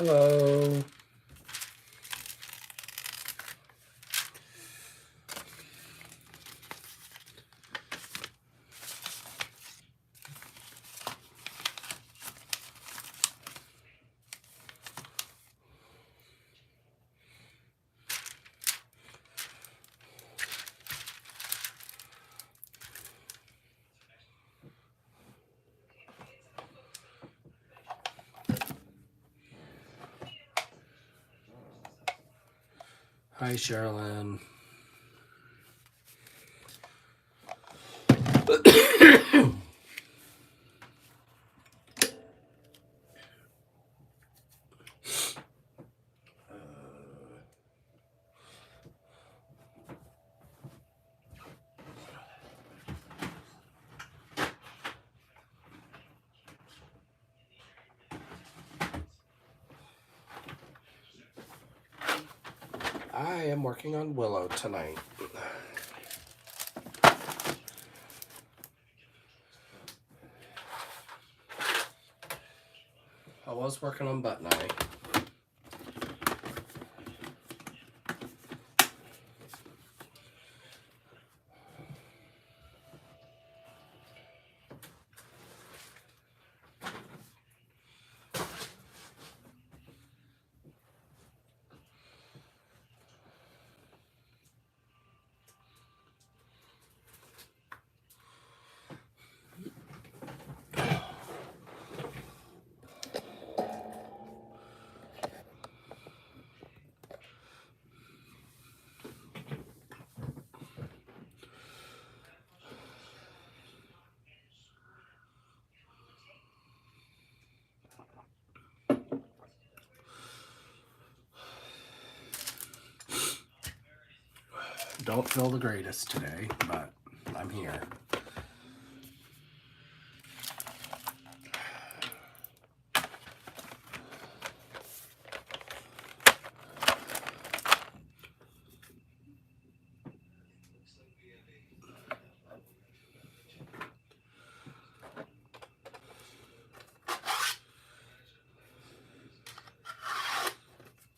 Hello. Hi, Sherilyn. I am working on Willow tonight. I was working on Button Eye. Don't feel the greatest today, but I'm here.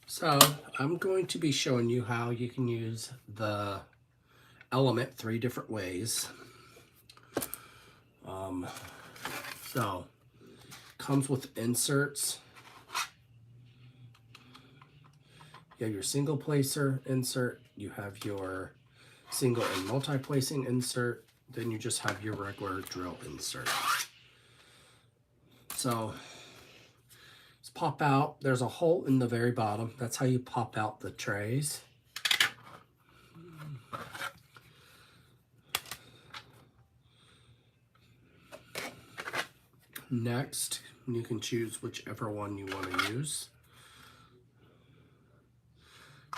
So I'm going to be showing you how you can use the element 3 different ways. So comes with inserts. You have your single placer insert, you have your single and multi-placing insert, then you just have your regular drill insert. So let's pop out. There's a hole in the very bottom. That's how you pop out the trays. Next, you can choose whichever one you want to use.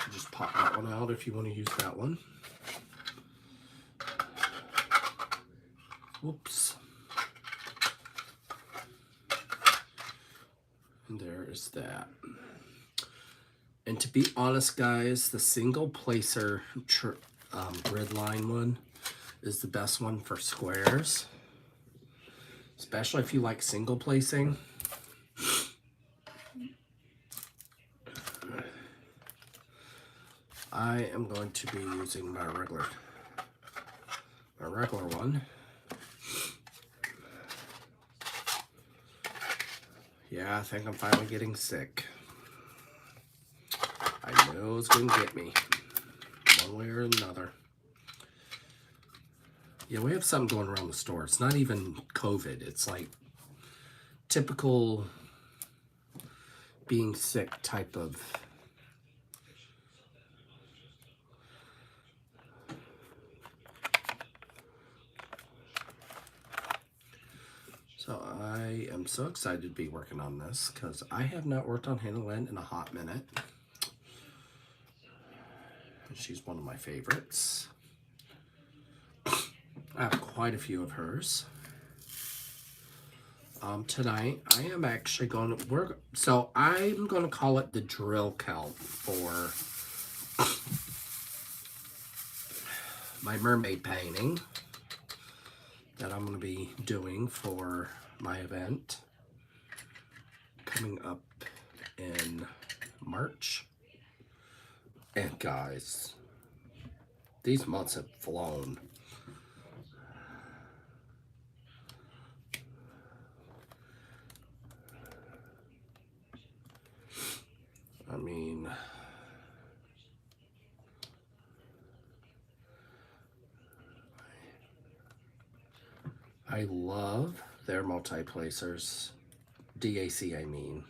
You just pop that one out if you want to use that one. Whoops. And there is that. And to be honest, guys, the single placer grid line one is the best one for squares, especially if you like single placing. I am going to be using my regular one. Yeah, I think I'm finally getting sick. I knew it was going to get me one way or another. Yeah, we have something going around the store. It's not even COVID. It's like typical being sick type of. So I am so excited to be working on this because I have not worked on Hannah Lynn in a hot minute. She's one of my favorites. I have quite a few of hers. Tonight I am actually going to I'm going to call it the drill count for my mermaid painting that I'm going to be doing for my event coming up in March. And guys, these months have flown. I mean, I love their multi-placers. DAC, I mean.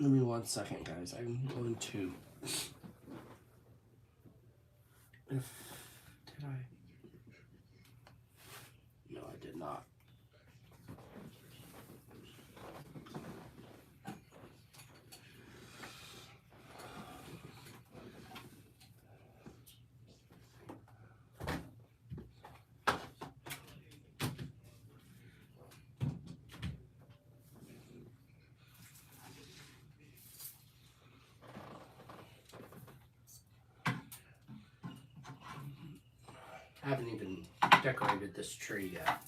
Give me 1 second, guys. I'm going to... Did I? No, I did not. I haven't even decorated this tree yet.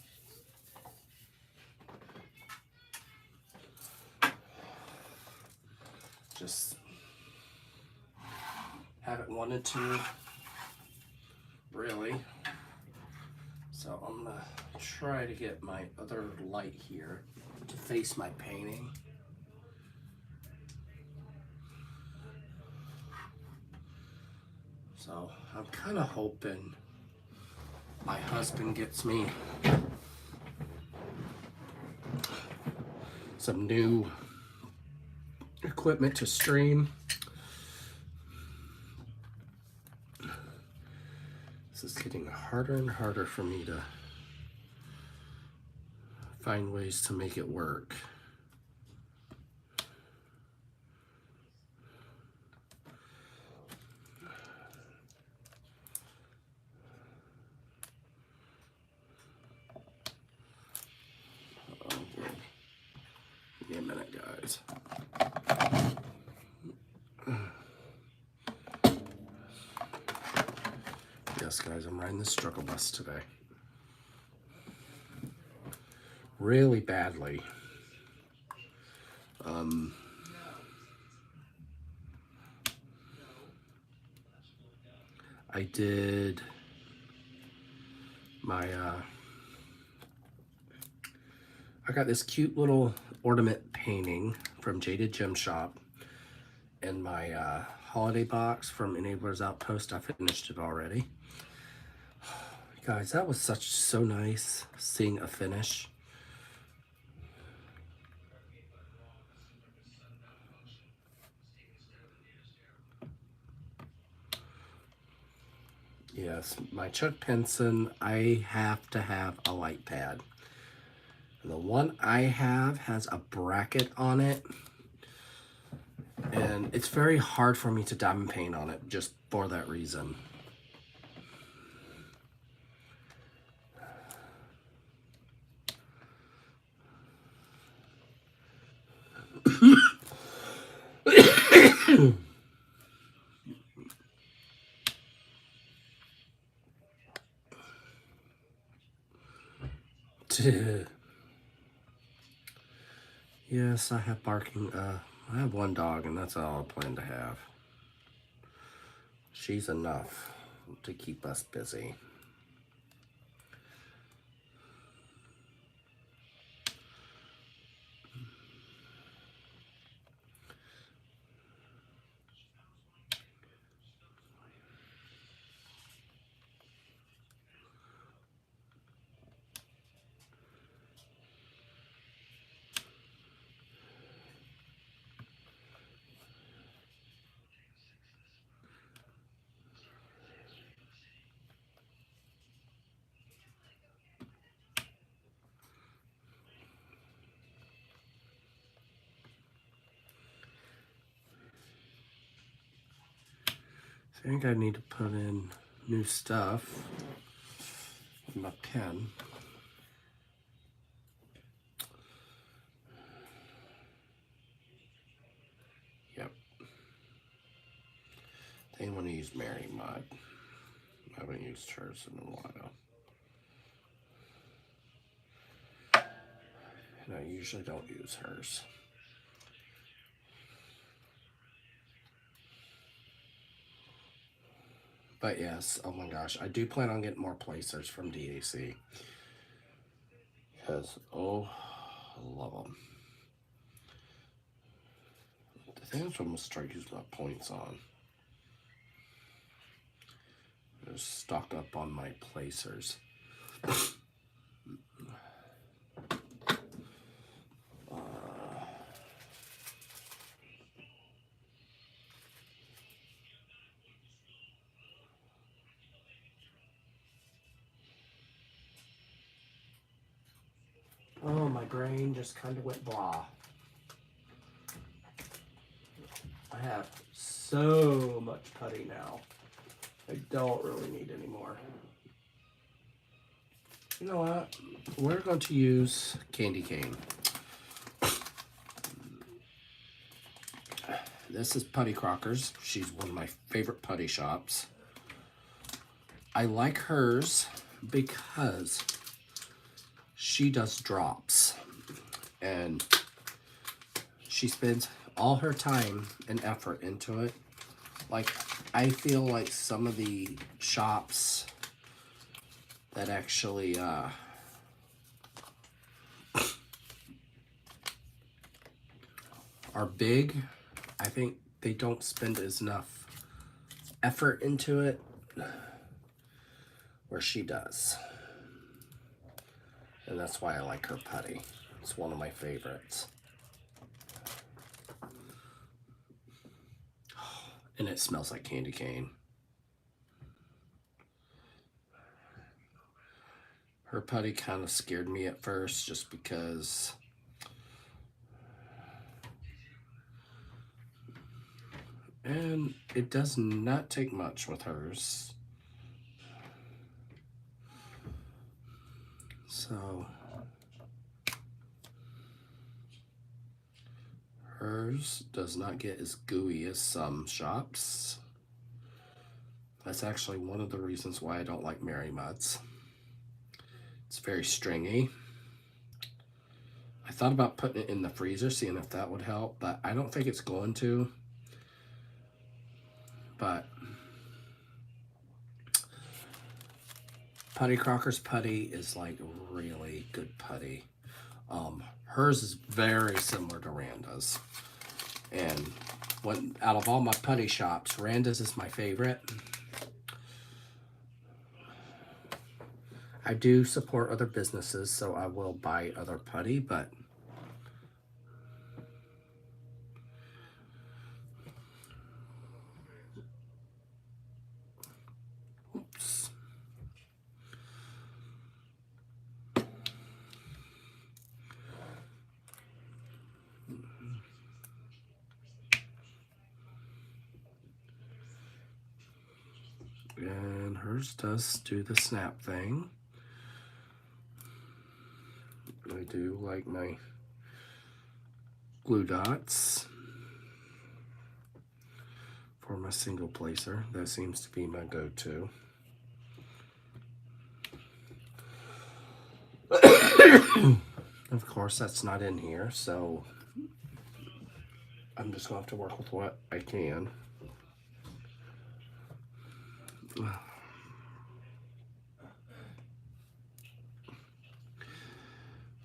Just haven't wanted to, really. So I'm gonna try to get my other light here to face my painting. So I'm kind of hoping my husband gets me some new equipment to stream. This is getting harder and harder for me to find ways to make it work. Give me a minute, guys. Yes, guys, I'm riding the struggle bus today. Really badly. I did my, I got this cute little ornament painting from Jaded Gem Shop in my holiday box from Enabler's Outpost. I finished it already. Guys, that was so nice seeing a finish. Yes, my Chuck Pinson, I have to have a light pad. And the one I have has a bracket on it. And it's very hard for me to diamond paint on it just for that reason. Yes, I have barking. I have one dog, and that's all I plan to have. She's enough to keep us busy. I think I need to put in new stuff in my pen. Yep. They want to use Mary Mud. I haven't used hers in a while. And I usually don't use hers. But yes, oh my gosh, I do plan on getting more placers from DAC. Because, oh, I love them. The thing is, I'm going to start using my points on. Just stock up on my placers. Oh, my brain just kind of went blah. I have so much putty now. I don't really need any more. You know what? We're going to use candy cane. This is Putty Crockers. She's one of my favorite putty shops. I like hers because she does drops. And she spends all her time and effort into it. Like, I feel like some of the shops that actually are big, I think they don't spend as enough effort into it where she does. And that's why I like her putty. It's one of my favorites. And it smells like candy cane. Her putty kind of scared me at first just because and it does not take much with hers. So hers does not get as gooey as some shops. That's actually one of the reasons why I don't like Mary Muds. It's very stringy. I thought about putting it in the freezer, seeing if that would help, but I don't think it's going to. But Putty Crocker's putty is like really good putty. Hers is very similar to Randa's. And out of all my putty shops, Randa's is my favorite. I do support other businesses, so I will buy other putty, but oops. And hers does do the snap thing. I do like my glue dots for my single placer. That seems to be my go-to. Of course, that's not in here, so I'm just going to have to work with what I can.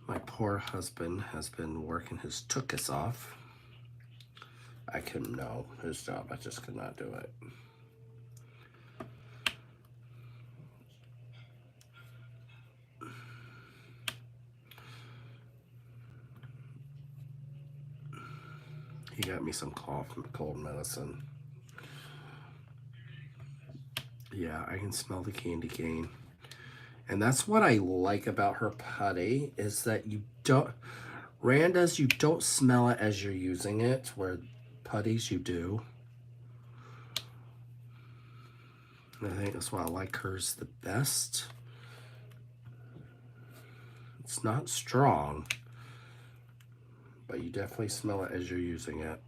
My poor husband has been working his tuchus off. I couldn't know his job. I just could not do it. He got me some cough and cold medicine. Yeah, I can smell the candy cane. And that's what I like about her putty, is that you don't, Randa's, you don't smell it as you're using it, where putties you do. And I think that's why I like hers the best. It's not strong, but you definitely smell it as you're using it.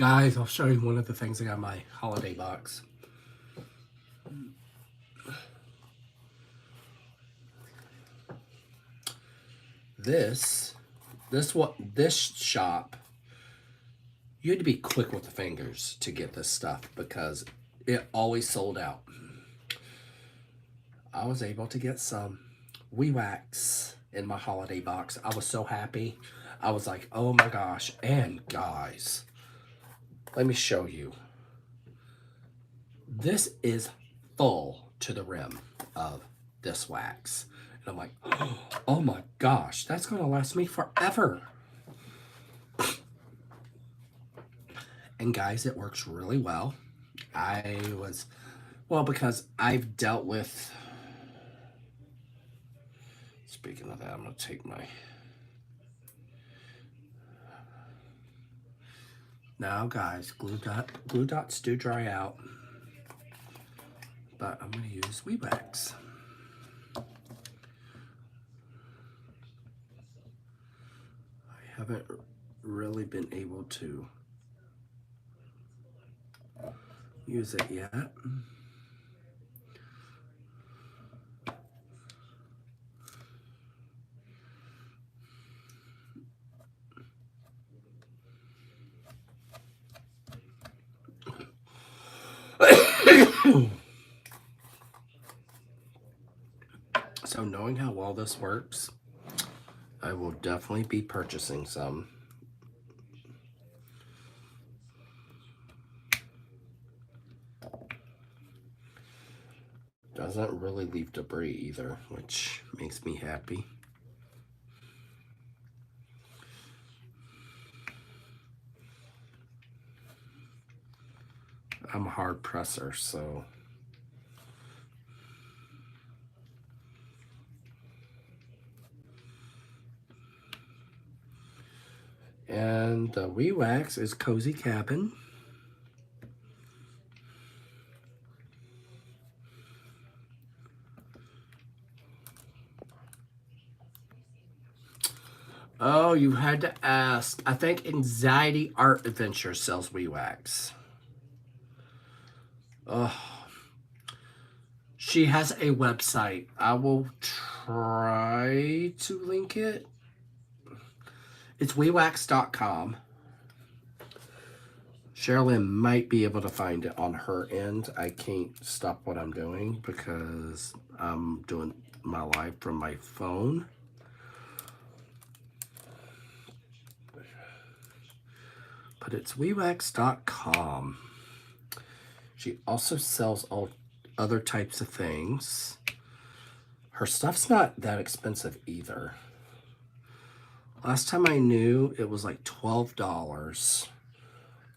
Guys, I'll show you one of the things I got in my holiday box. This shop, you had to be quick with the fingers to get this stuff because it always sold out. I was able to get some wax in my holiday box. I was so happy. I was like, oh my gosh. And guys, let me show you. This is full to the rim of this wax. And I'm like, oh my gosh, that's going to last me forever. And guys, it works really well. Because I've dealt with, speaking of that, I'm going to take my, now guys, glue dots do dry out, but I'm going to use wax. I haven't really been able to use it yet. So knowing how well this works, I will definitely be purchasing some. Doesn't really leave debris either, which makes me happy. I'm a hard presser, so and the wax is Cozy Cabin. Oh, you had to ask. I think Anxiety Art Adventure sells wax. Oh, she has a website. I will try to link it. It's wewax.com. Sherilyn might be able to find it on her end. I can't stop what I'm doing because I'm doing my live from my phone. But it's wewax.com. She also sells all other types of things. Her stuff's not that expensive either. Last time I knew, it was like $12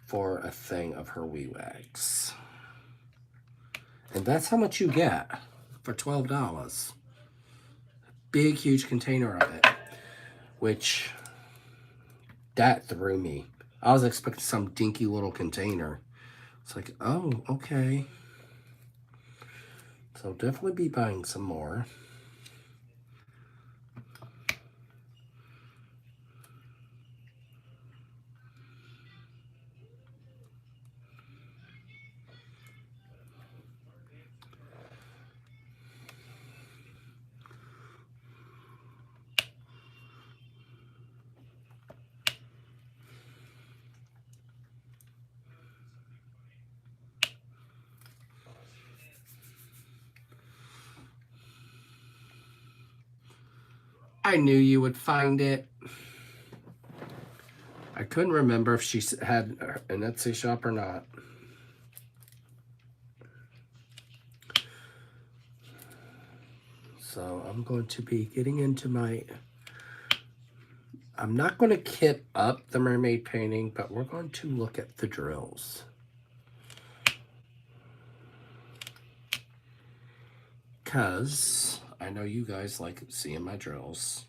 for a thing of her wax. And that's how much you get for $12. Big, huge container of it, which that threw me. I was expecting some dinky little container. It's like, oh, okay. So definitely be buying some more. I knew you would find it. I couldn't remember if she had an Etsy shop or not. So I'm going to be getting into I'm not going to kit up the mermaid painting, but we're going to look at the drills. Because I know you guys like seeing my drills.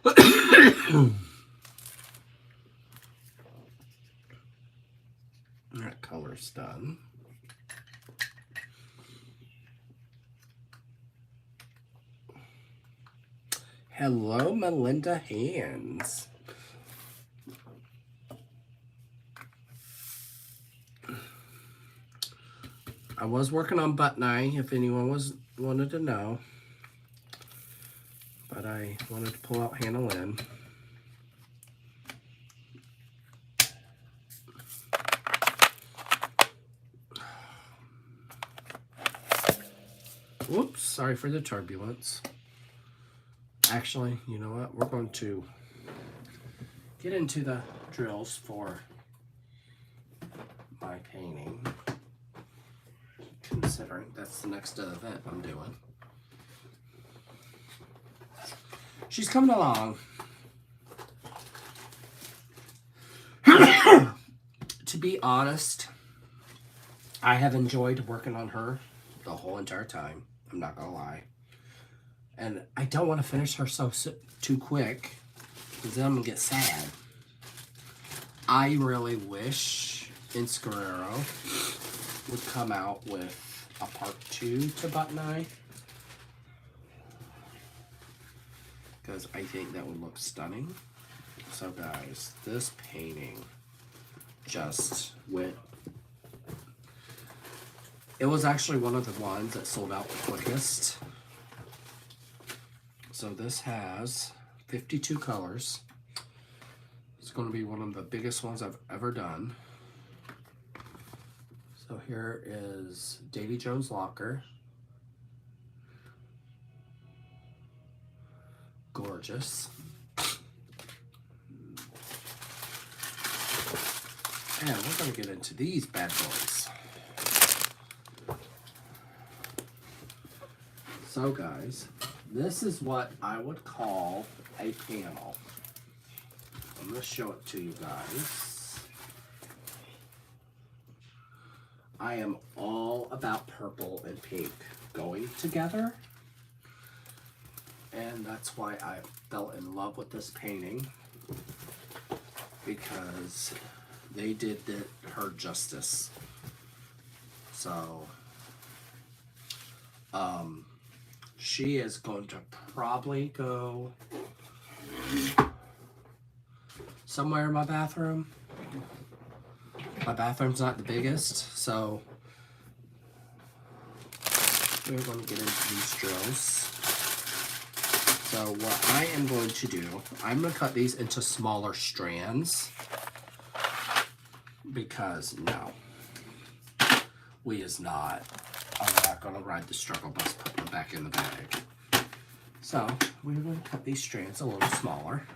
That color's done. Hello, Melinda Hands. I was working on button eye, if anyone wanted to know. But I wanted to pull out Hannah Lynn. Whoops, sorry for the turbulence. Actually, you know what? We're going to get into the drills for my painting, considering that's the next event I'm doing. She's coming along. To be honest, I have enjoyed working on her the whole entire time. I'm not gonna lie. And I don't want to finish her too quick, because then I'm gonna get sad. I really wish Inscarero would come out with a part 2 to Button Eye, because I think that would look stunning. So guys, this painting just went. It was actually one of the ones that sold out the quickest. So this has 52 colors. It's going to be one of the biggest ones I've ever done. So here is Davy Jones' locker. Gorgeous. And we're going to get into these bad boys. So guys, this is what I would call a panel. I'm going to show it to you guys. I am all about purple and pink going together. And that's why I fell in love with this painting, because they did her justice. So, she is going to probably go somewhere in my bathroom. My bathroom's not the biggest, so we're going to get into these drills. So what I am going to do, I'm going to cut these into smaller strands, because no, I'm not going to ride the struggle bus, put them back in the bag. So we're going to cut these strands a little smaller.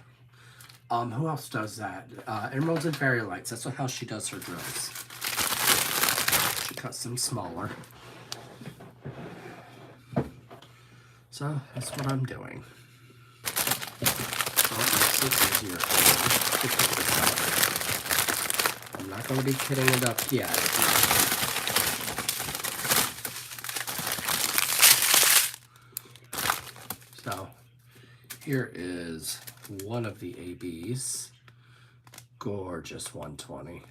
Who else does that? Emeralds and Fairy Lights. That's how she does her drills. She cuts them smaller. So that's what I'm doing. So it makes it easier to cut this out. I'm not going to be kitting it up yet. So here is one of the ABs. Gorgeous 120.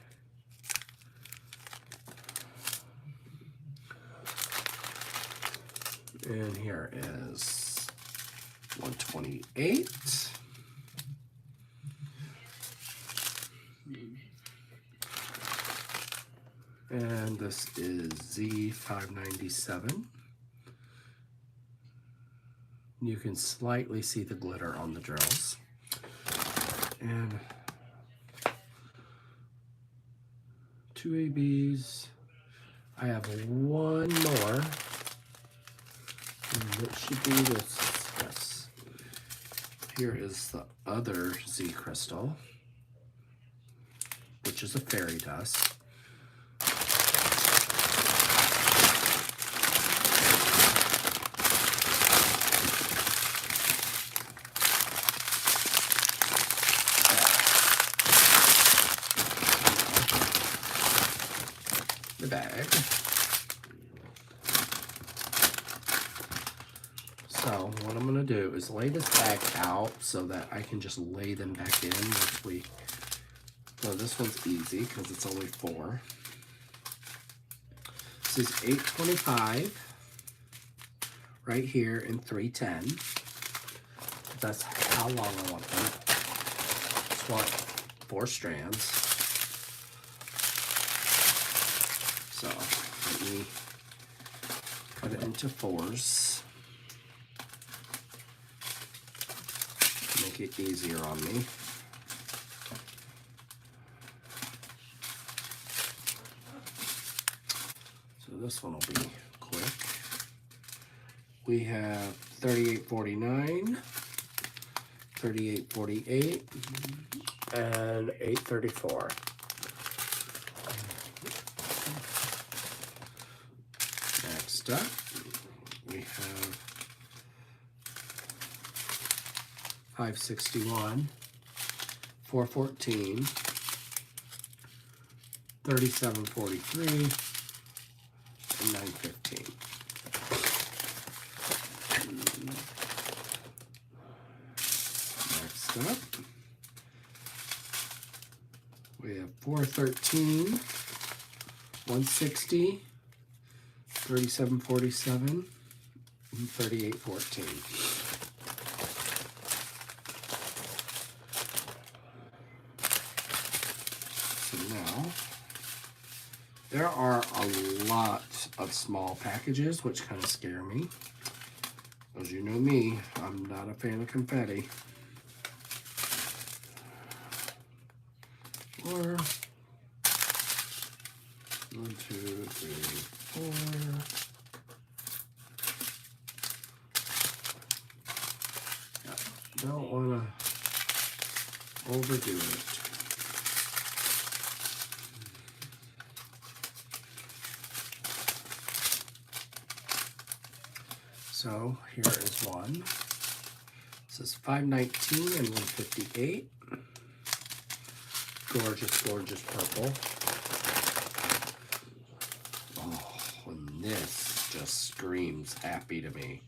And here is 128. And this is Z597. You can slightly see the glitter on the drills. And 2 ABs. I have one more. And it should be this. Yes. Here is the other Z crystal, which is a fairy dust. Bag. So So what I'm going to do is lay this bag out so that I can just lay them back in once we... So this one's easy because it's only 4. This is 825 right here in 310. That's how long I want them. Just want 4 strands. So let me cut it into 4s. Make it easier on me. So this one will be quick. We have 38.49, 38.48, and 8.34. Next up, we have 561, 414, 37.43, and 9.15. Next up, we have 413, 160, 37.47, and 38.14. Now, there are a lot of small packages, which kind of scare me. As you know me, I'm not a fan of confetti. 4, 1, 2, 3, 4. Don't want to overdo it. So here is one. This is 519 and 158. Gorgeous, gorgeous purple. Oh, and this just screams happy to me.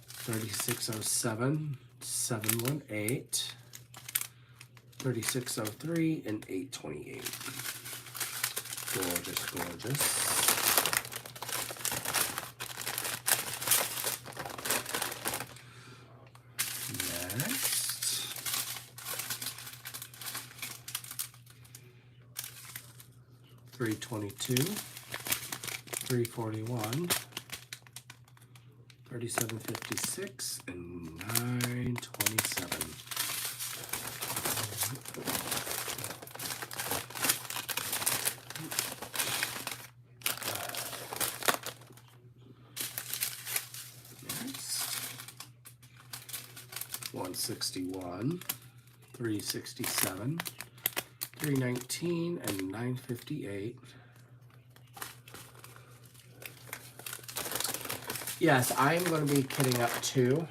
3607, 718, 3603, and 828. Gorgeous, gorgeous. Next, 322, 341, 3756, and 927. Next, 161, 367, 319, and 958. Yes, I am going to be kitting up too.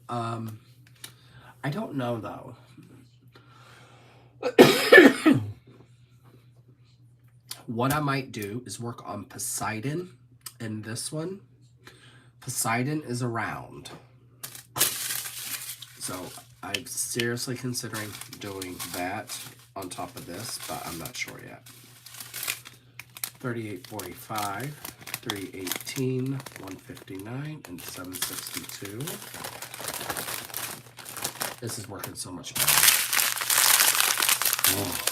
I don't know though. What I might do is work on Poseidon in this one. Poseidon is around. So I'm seriously considering doing that on top of this, but I'm not sure yet. 38.45, 318, 159, and 762. This is working so much better. Oh.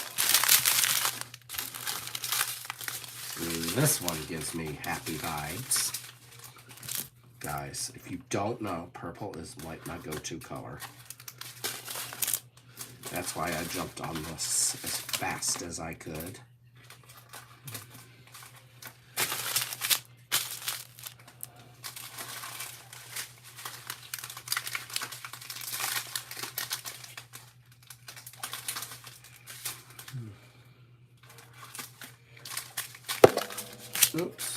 This one gives me happy vibes. Guys, if you don't know, purple is like my go-to color. That's why I jumped on this as fast as I could. Oops.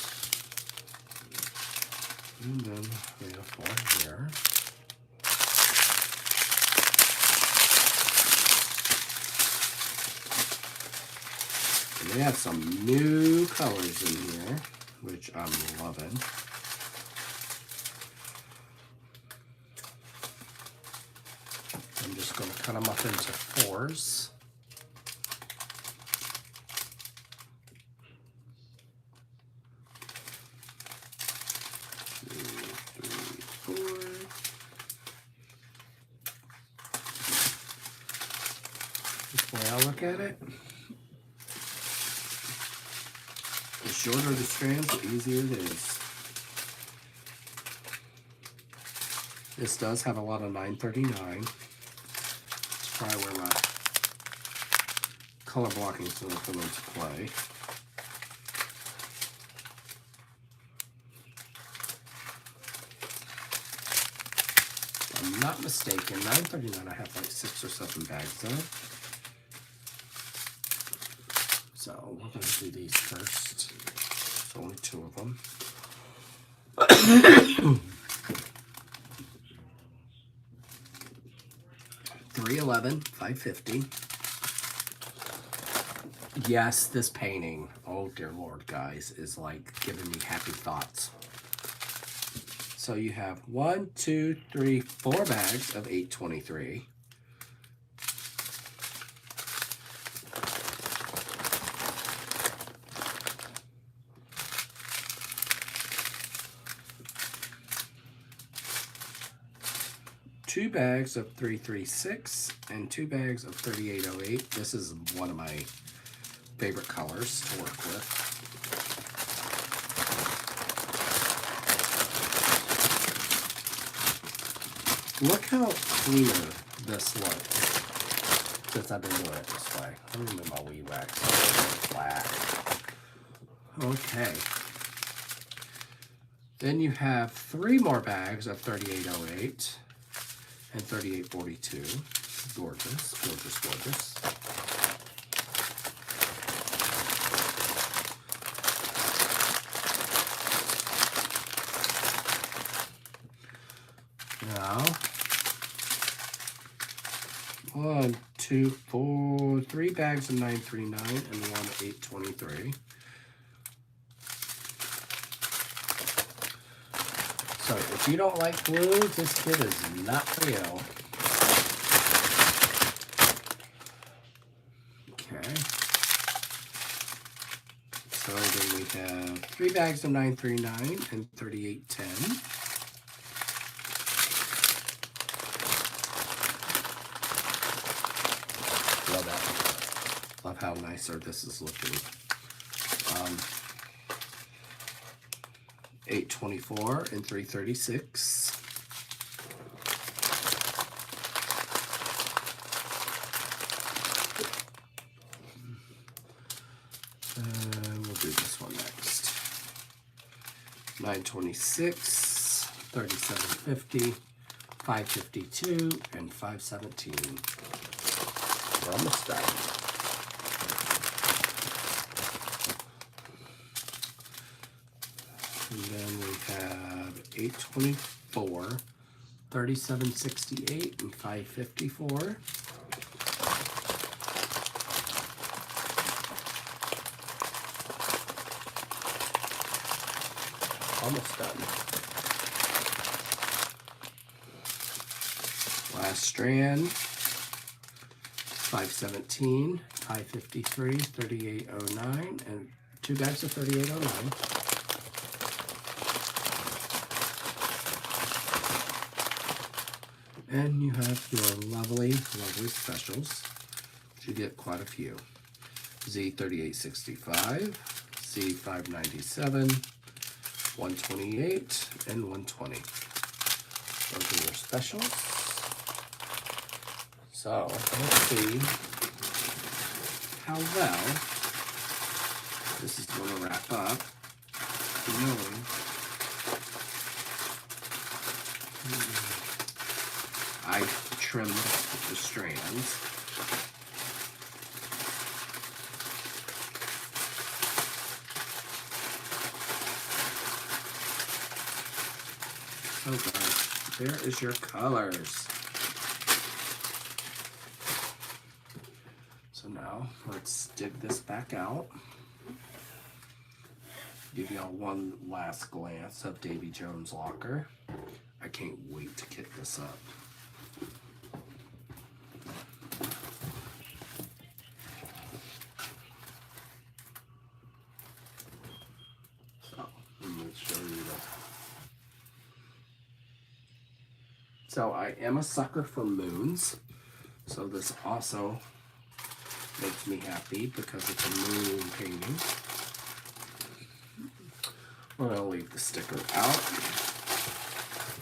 And then we have 4 here. And they have some new colors in here, which I'm loving. I'm just going to cut them up into 4s. The way I look at it, the shorter the strands, the easier it is. This does have a lot of 939. That's probably where my color blocking is going to come into play. If I'm not mistaken, 939 I have like 6 or 7 bags of. So we're going to do these first. There's only 2 of them. $311, $550. Yes, this painting, oh dear Lord, guys, is like giving me happy thoughts. So you have 1, 2, 3, 4 bags of 823. Two bags of 336 and 2 bags of 3808. This is one of my favorite colors to work with. Look how cleaner this looks since I've been doing it this way. Let me move my weed wax black. Okay. Then you have 3 more bags of 3808. And 3842. Gorgeous, gorgeous, gorgeous. Now, 1, 2, 4, 3 bags of 939 and 1 823. So if you don't like blue, this kit is not for you. Okay. So then we have 3 bags of 939 and 3810. Love that. Love how nicer this is looking. 824 and 336. And we'll do this one next. 926, 3750, 552, and 517. We're almost done. And then we have 824, 3768, and 554. Almost done. Last strand, 517, 553, 3809, and 2 bags of 3809. And you have your lovely, lovely specials, which you get quite a few. Z3865, Z597, 128, and 120. Those are your specials. So let's see how well this is going to wrap up. I trimmed the strands. So guys, there is your colors. So now let's dig this back out. Give y'all one last glance of Davy Jones' locker. I can't wait to kit this up. So I am a sucker for moons. So this also makes me happy because it's a moon painting. We're going to leave the sticker out.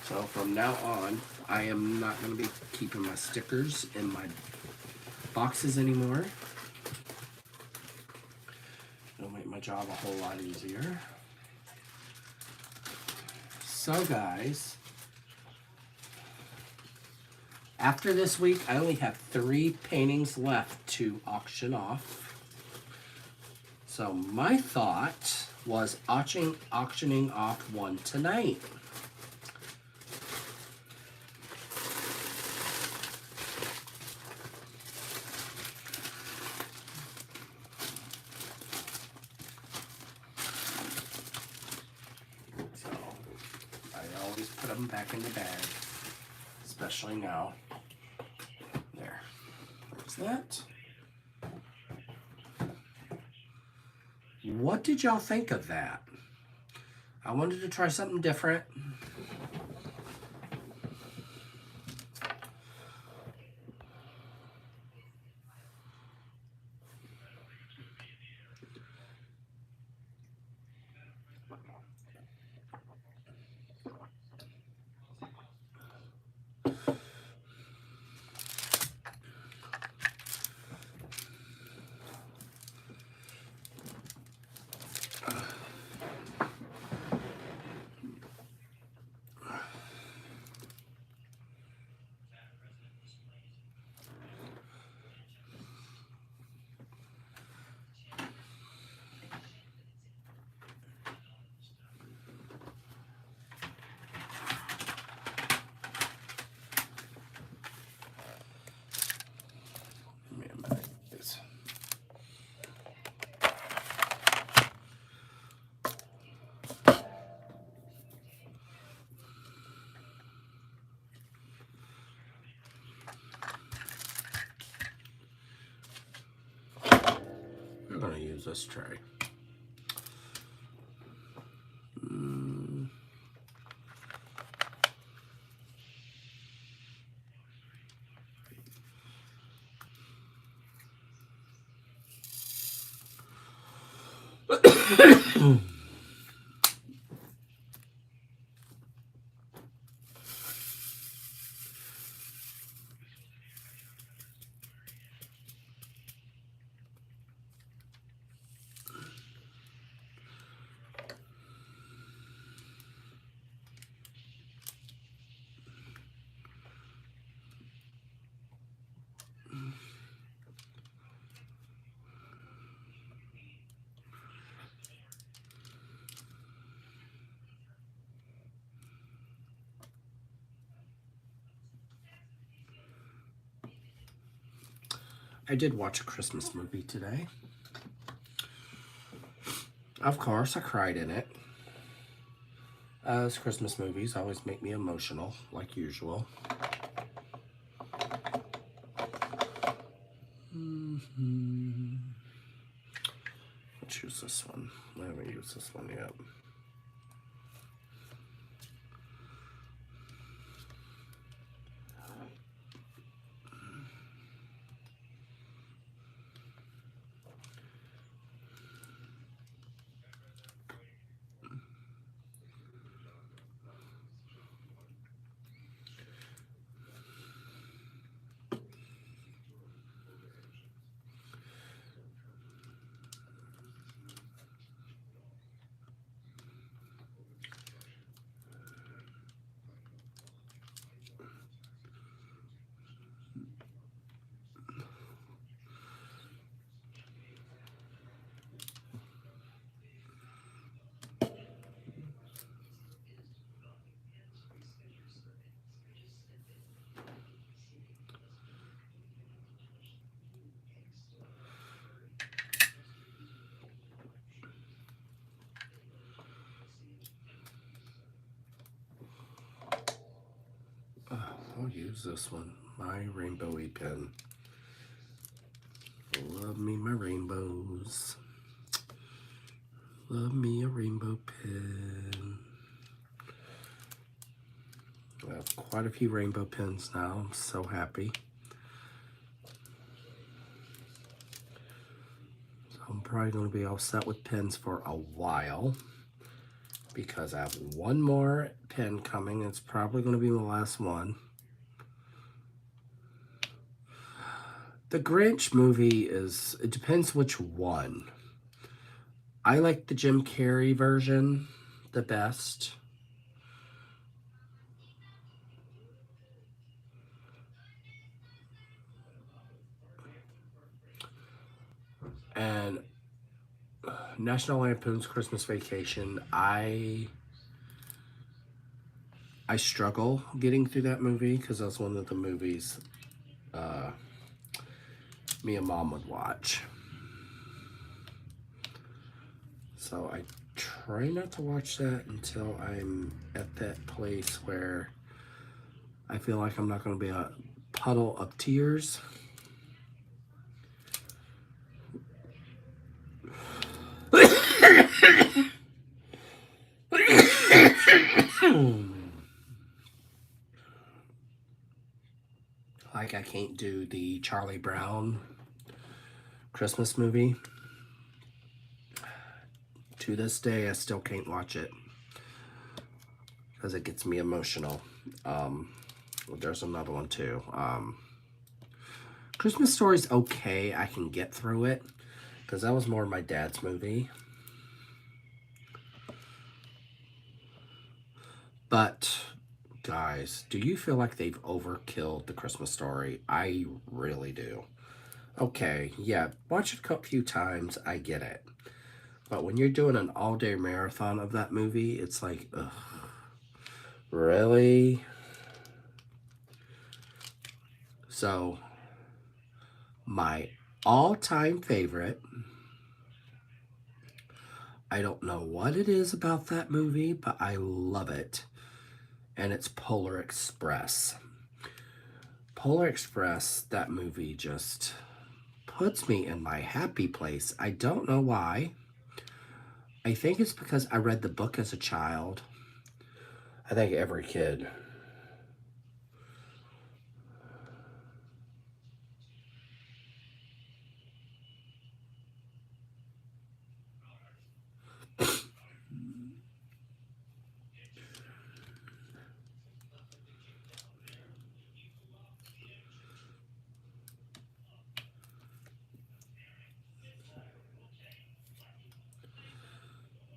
So from now on, I am not going to be keeping my stickers in my boxes anymore. It'll make my job a whole lot easier. So guys, after this week, I only have 3 paintings left to auction off. So my thought was auctioning off one tonight. So I always put them back in the bag, especially now. There. There's that. What did y'all think of that? I wanted to try something different. We're going to use this tray. I did watch a Christmas movie today. Of course, I cried in it. As Christmas movies always make me emotional, like usual. Let's use this one. I haven't used this one yet. I'll use this one, my rainbowy pen. Love me my rainbows. Love me a rainbow pen. have quite a few rainbow pins now. I'm so happy. So I'm probably going to be all set with pins for a while, because I have one more pin coming. It's probably going to be the last one. The Grinch movie is, it depends which one. I like the Jim Carrey version the best. And National Lampoon's Christmas Vacation, I struggle getting through that movie, because that's one of the movies me and Mom would watch. So I try not to watch that until I'm at that place where I feel like I'm not going to be a puddle of tears. Like, I can't do the Charlie Brown Christmas movie. To this day, I still can't watch it, because it gets me emotional. Well, there's another one too. Christmas Story's okay. I can get through it, because that was more my dad's movie. But, guys, do you feel like they've overkilled the Christmas Story? I really do. Okay, yeah, watch it a few times, I get it. But when you're doing an all-day marathon of that movie, it's like, ugh, really? So, my all-time favorite, I don't know what it is about that movie, but I love it. And it's Polar Express. Polar Express, that movie just puts me in my happy place. I don't know why. I think it's because I read the book as a child. I think every kid.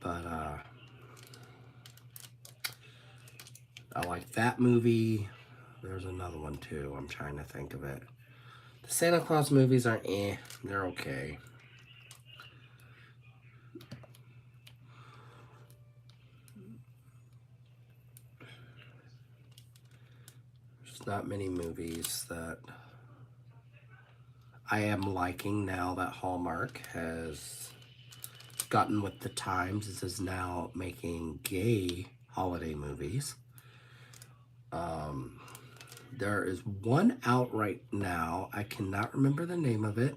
But I like that movie. There's another one too. I'm trying to think of it. The Santa Claus movies are they're okay. There's not many movies that I am liking now that Hallmark has gotten with the times. It is now making gay holiday movies. There is one out right now. I cannot remember the name of it.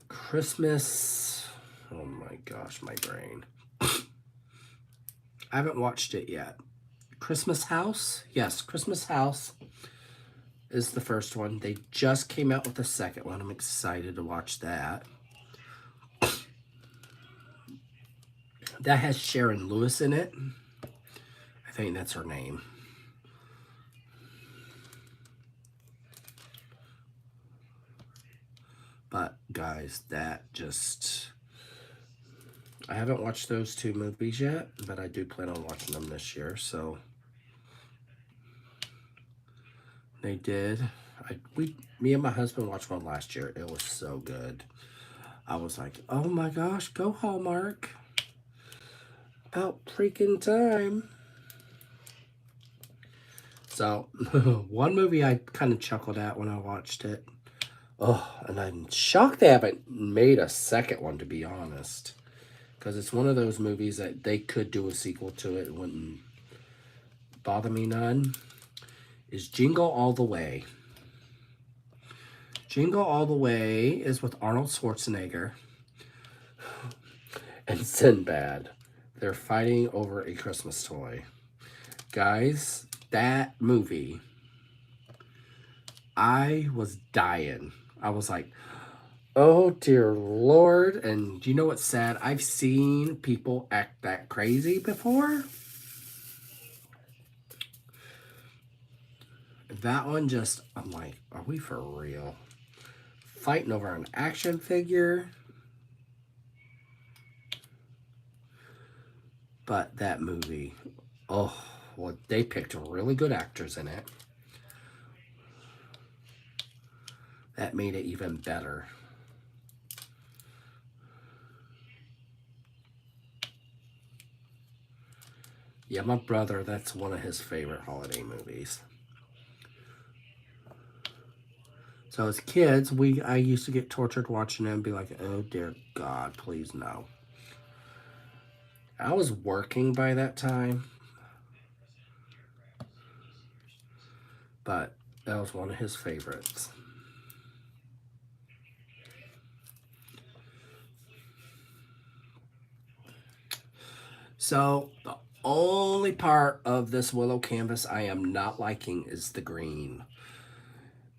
Christmas. Oh my gosh, my brain. I haven't watched it yet. Christmas House? Yes, Christmas House is the first one. They just came out with the second one. I'm excited to watch that. That has Sharon Lewis in it. I think that's her name. But guys, that just... I haven't watched those two movies yet, but I do plan on watching them this year, so... They did. Me and my husband watched one last year. It was so good. I was like, oh my gosh, go Hallmark. About freaking time. So, one movie I kind of chuckled at when I watched it. Oh, and I'm shocked they haven't made a second one, to be honest. Because it's one of those movies that they could do a sequel to it. It wouldn't bother me none. Is Jingle All the Way. Jingle All the Way is with Arnold Schwarzenegger and Sinbad. They're fighting over a Christmas toy. Guys, that movie, I was dying. I was like, oh dear Lord. And you know what's sad? I've seen people act that crazy before. That one just, I'm like, are we for real? Fighting over an action figure? But that movie, oh, well, they picked really good actors in it. That made it even better. Yeah, my brother, that's one of his favorite holiday movies. So as kids, I used to get tortured watching it and be like, oh dear God, please no. I was working by that time, but that was one of his favorites. So the only part of this willow canvas I am not liking is the green.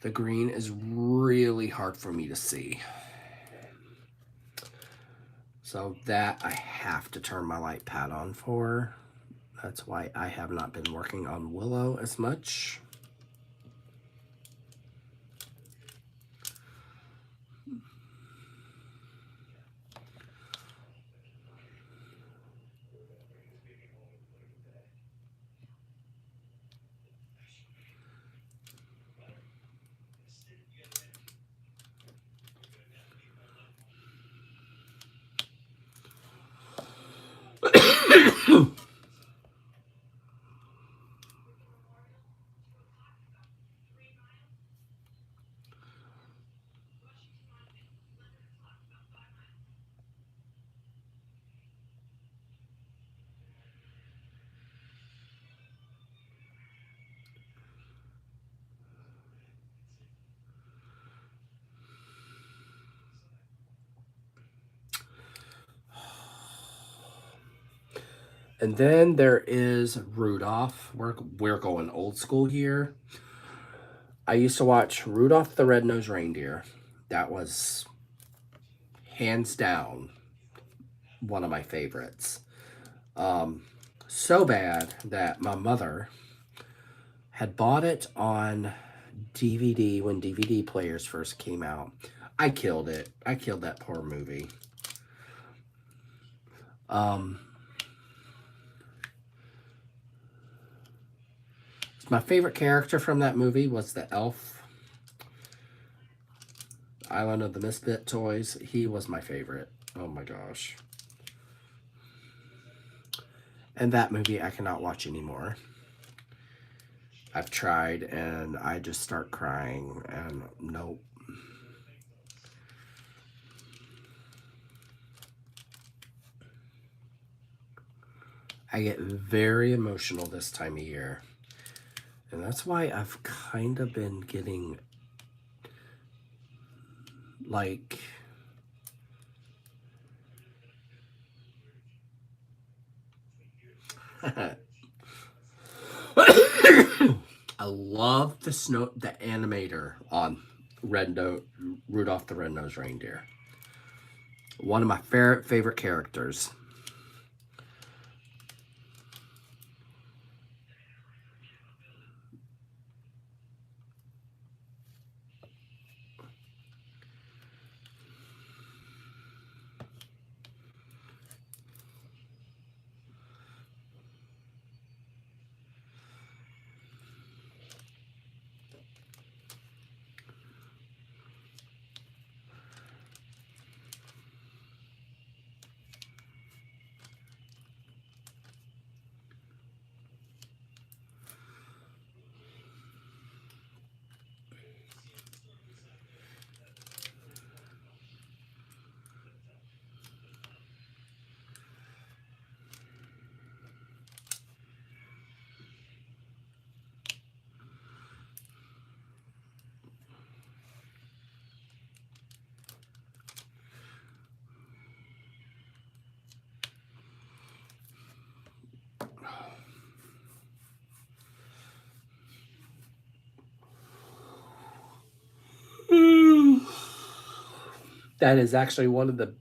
The green is really hard for me to see. So that I have to turn my light pad on for. That's why I have not been working on willow as much. And then there is Rudolph. We're going old school here. I used to watch Rudolph the Red-Nosed Reindeer. That was hands down one of my favorites. So bad that my mother had bought it on DVD when DVD players first came out. I killed it. I killed that poor movie. My favorite character from that movie was the elf. Island of the Misfit Toys. He was my favorite. Oh my gosh. And that movie I cannot watch anymore. I've tried and I just start crying and nope. I get very emotional this time of year. And that's why I've kind of been getting like I love the animator on Rudolph the Red-Nosed Reindeer. One of my favorite characters. That is actually one of the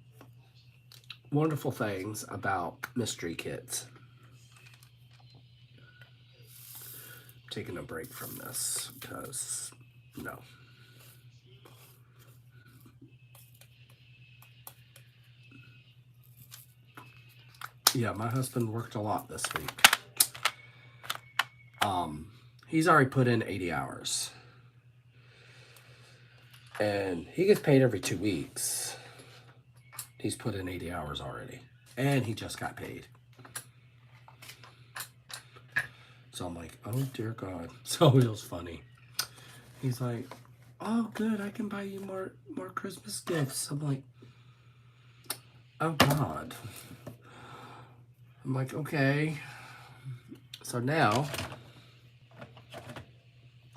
wonderful things about mystery kits. I'm taking a break from this because, no. Yeah, my husband worked a lot this week. He's already put in 80 hours. And he gets paid every 2 weeks. He's put in 80 hours already. And he just got paid. So I'm like, oh dear God. So it was funny. He's like, oh good, I can buy you more Christmas gifts. I'm like, oh God. I'm like, okay. So now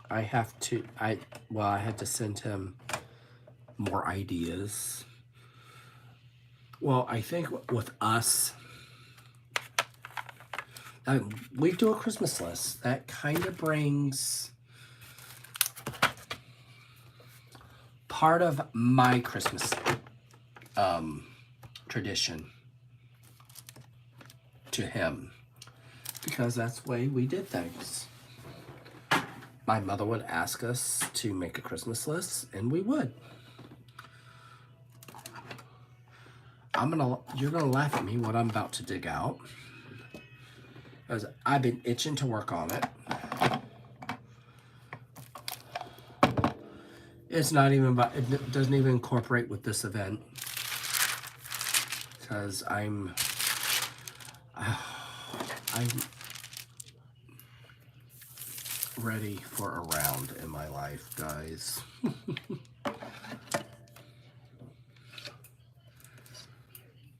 I had to send him more ideas. Well, I think with us, we do a Christmas list that kind of brings part of my Christmas tradition to him, because that's the way we did things. My mother would ask us to make a Christmas list, and we would. You're gonna laugh at me what I'm about to dig out, because I've been itching to work on it. It's not even about, it doesn't even incorporate with this event, because I'm ready for a round in my life, guys.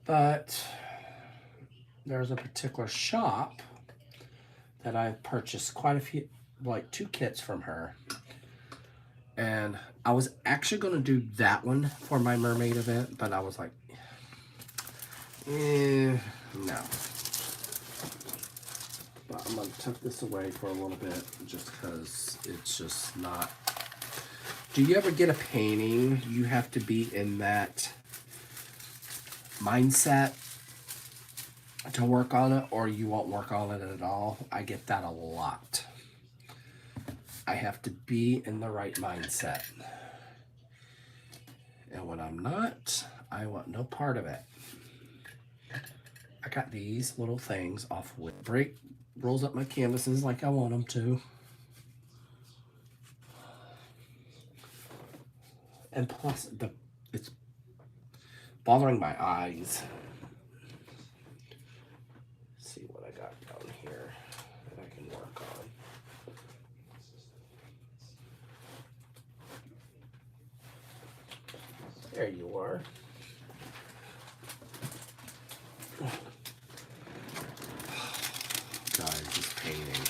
But there's a particular shop that I purchased quite a few, like 2 kits from her. And I was actually going to do that one for my mermaid event, but I was like, no. But I'm going to tuck this away for a little bit just because it's just not. Do you ever get a painting? You have to be in that mindset to work on it, or you won't work on it at all. I get that a lot. I have to be in the right mindset. And when I'm not, I want no part of it. I got these little things off wood. Rolls up my canvases like I want them to. And plus, it's bothering my eyes. Let's see what I got down here that I can work on. There you are. Guys, this painting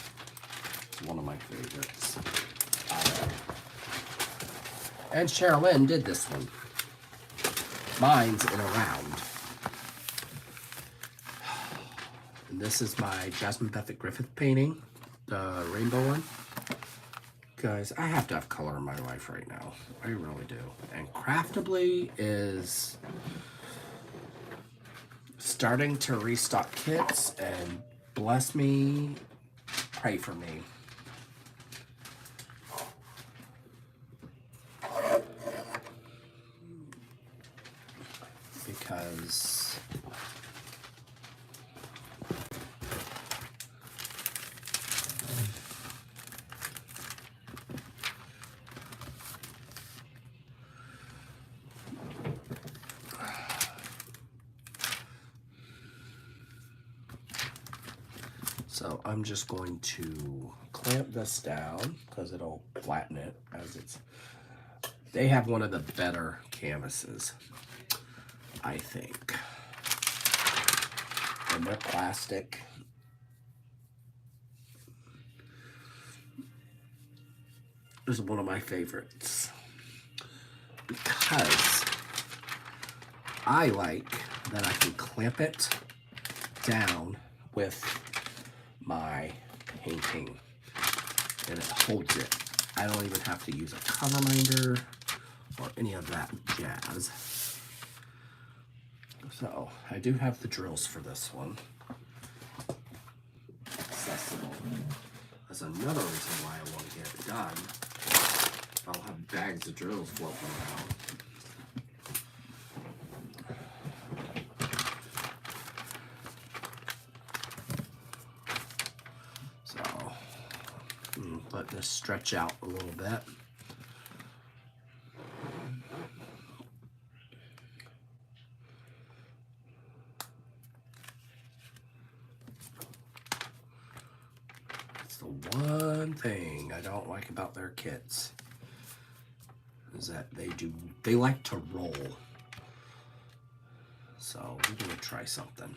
is one of my favorites. And Sherilyn did this one. Mine's in a round. And this is my Jasmine Buffett Griffith painting, the rainbow one. Guys, I have to have color in my life right now. I really do. And Craftably is starting to restock kits, and bless me, pray for me. Because so I'm just going to clamp this down because it'll flatten it as it's. They have one of the better canvases, I think. And they're plastic. This is one of my favorites because I like that I can clamp it down with my painting and it holds it. I don't even have to use a cover minder or any of that jazz. So I do have the drills for this one. Accessible. That's another reason why I want to get it done. I'll have bags of drills floating around. So let this stretch out a little bit. That's the one thing I don't like about their kits, is that they like to roll. So we're gonna try something.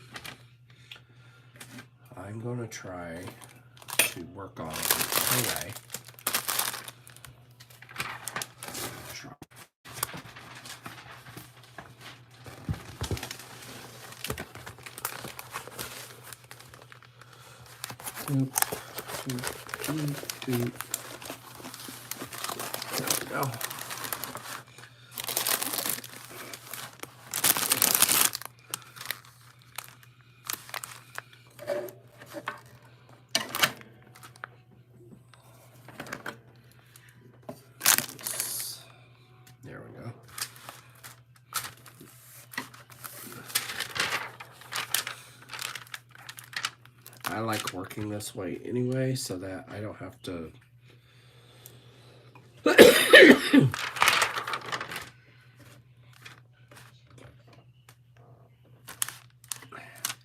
I'm gonna try to work on it away. Doop, doop, doop, doop. There we go. There we go. I like working this way anyway, so that I don't have to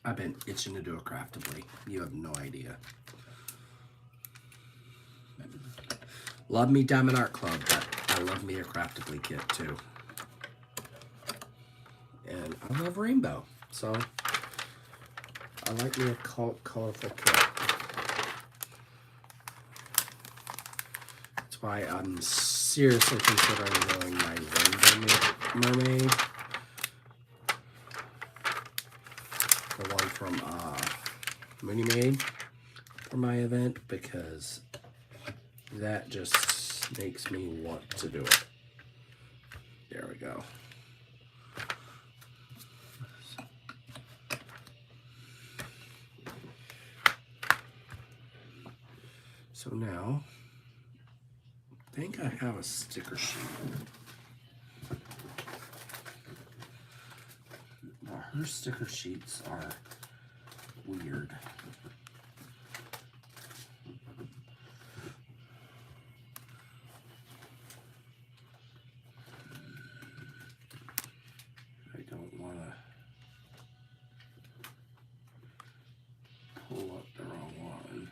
I've been itching to do a craftably. You have no idea. Love me Diamond Art Club, but I love me a craftably kit too. And I love rainbow, so I like me a colorful kit. That's why I'm seriously considering doing my rainbow mermaid. The one from Mooney Made for my event, because that just makes me want to do it. There we go. So now, I think I have a sticker sheet. Now, her sticker sheets are weird. I don't want to pull up the wrong one.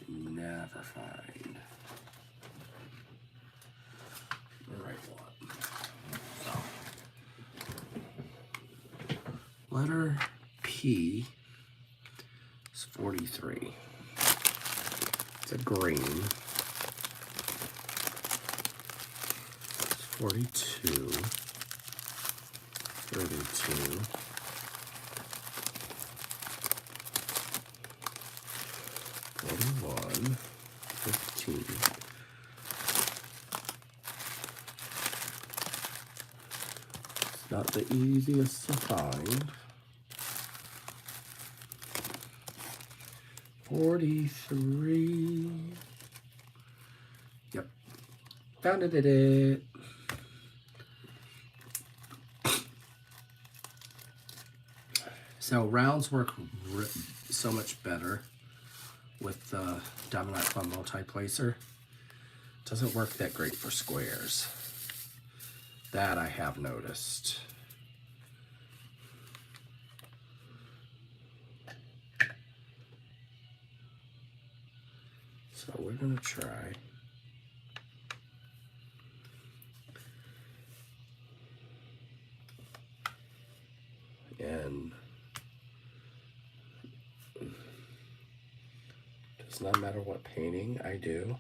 Never find the right one. So, letter P is 43. It's a green. It's 42, 32, 41, 15. It's not the easiest to find. 43. Yep. Found it. So rounds work so much better with the Diamond Art Club multi-placer. Doesn't work that great for squares. That I have noticed. So we're gonna try. And does not matter what painting I do.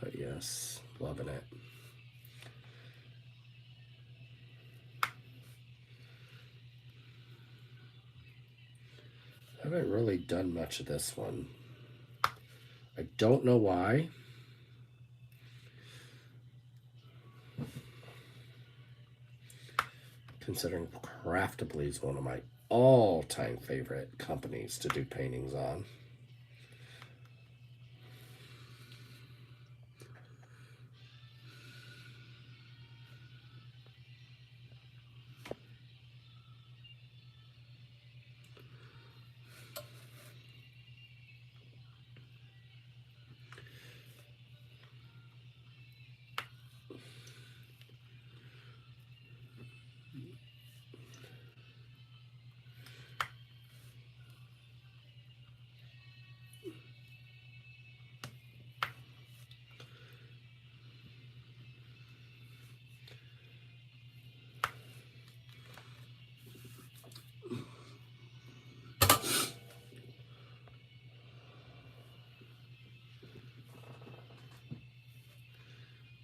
But yes, loving it. haven't really done much of this one. I don't know why. Considering Craftably is one of my all-time favorite companies to do paintings on.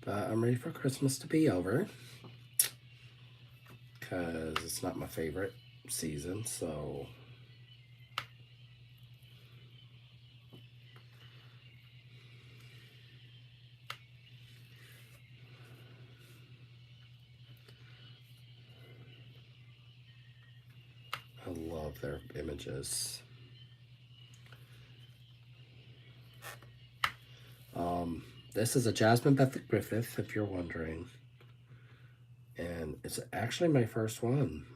But I'm ready for Christmas to be over, because it's not my favorite season, so I love their images. This is a Jasmine Beth Griffith, if you're wondering. And it's actually my first one.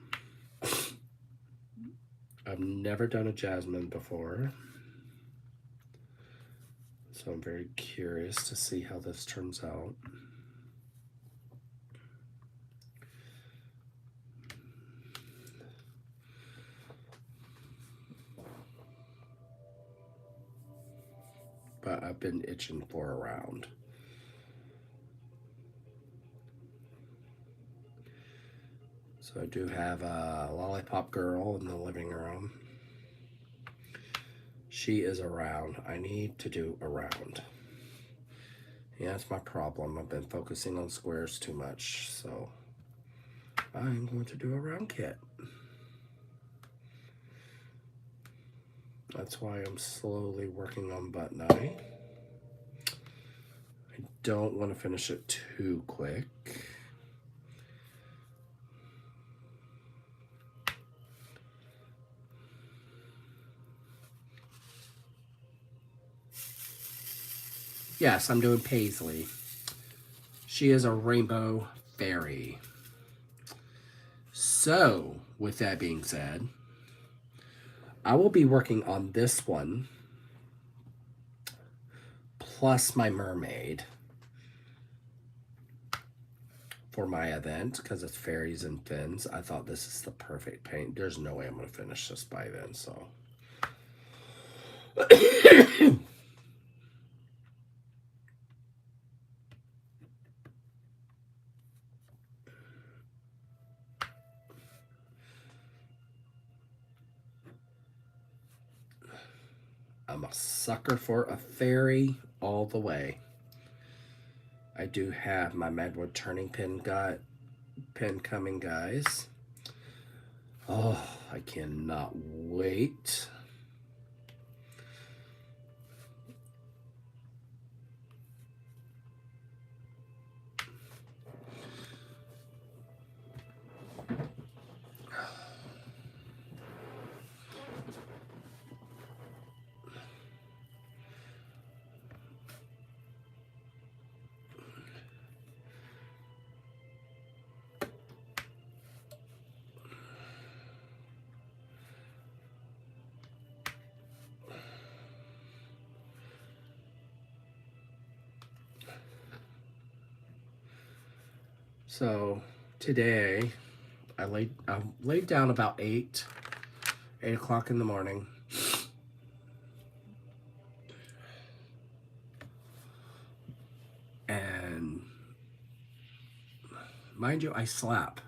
I've never done a Jasmine before. So I'm very curious to see how this turns out. But I've been itching for a round. So I do have a Lollipop Girl in the living room. She is around. I need to do a round. Yeah, that's my problem. I've been focusing on squares too much, so I'm going to do a round kit. That's why I'm slowly working on button eye. I don't want to finish it too quick. Yes, I'm doing Paisley. She is a rainbow fairy. So, with that being said, I will be working on this one plus my mermaid for my event, because it's fairies and fins. I thought this is the perfect paint. There's no way I'm going to finish this by then, so. I'm a sucker for a fairy all the way. I do have my Madwood turning pin coming, guys. Oh, I cannot wait. So today I laid down about 8 o'clock in the morning. And mind you, I slept.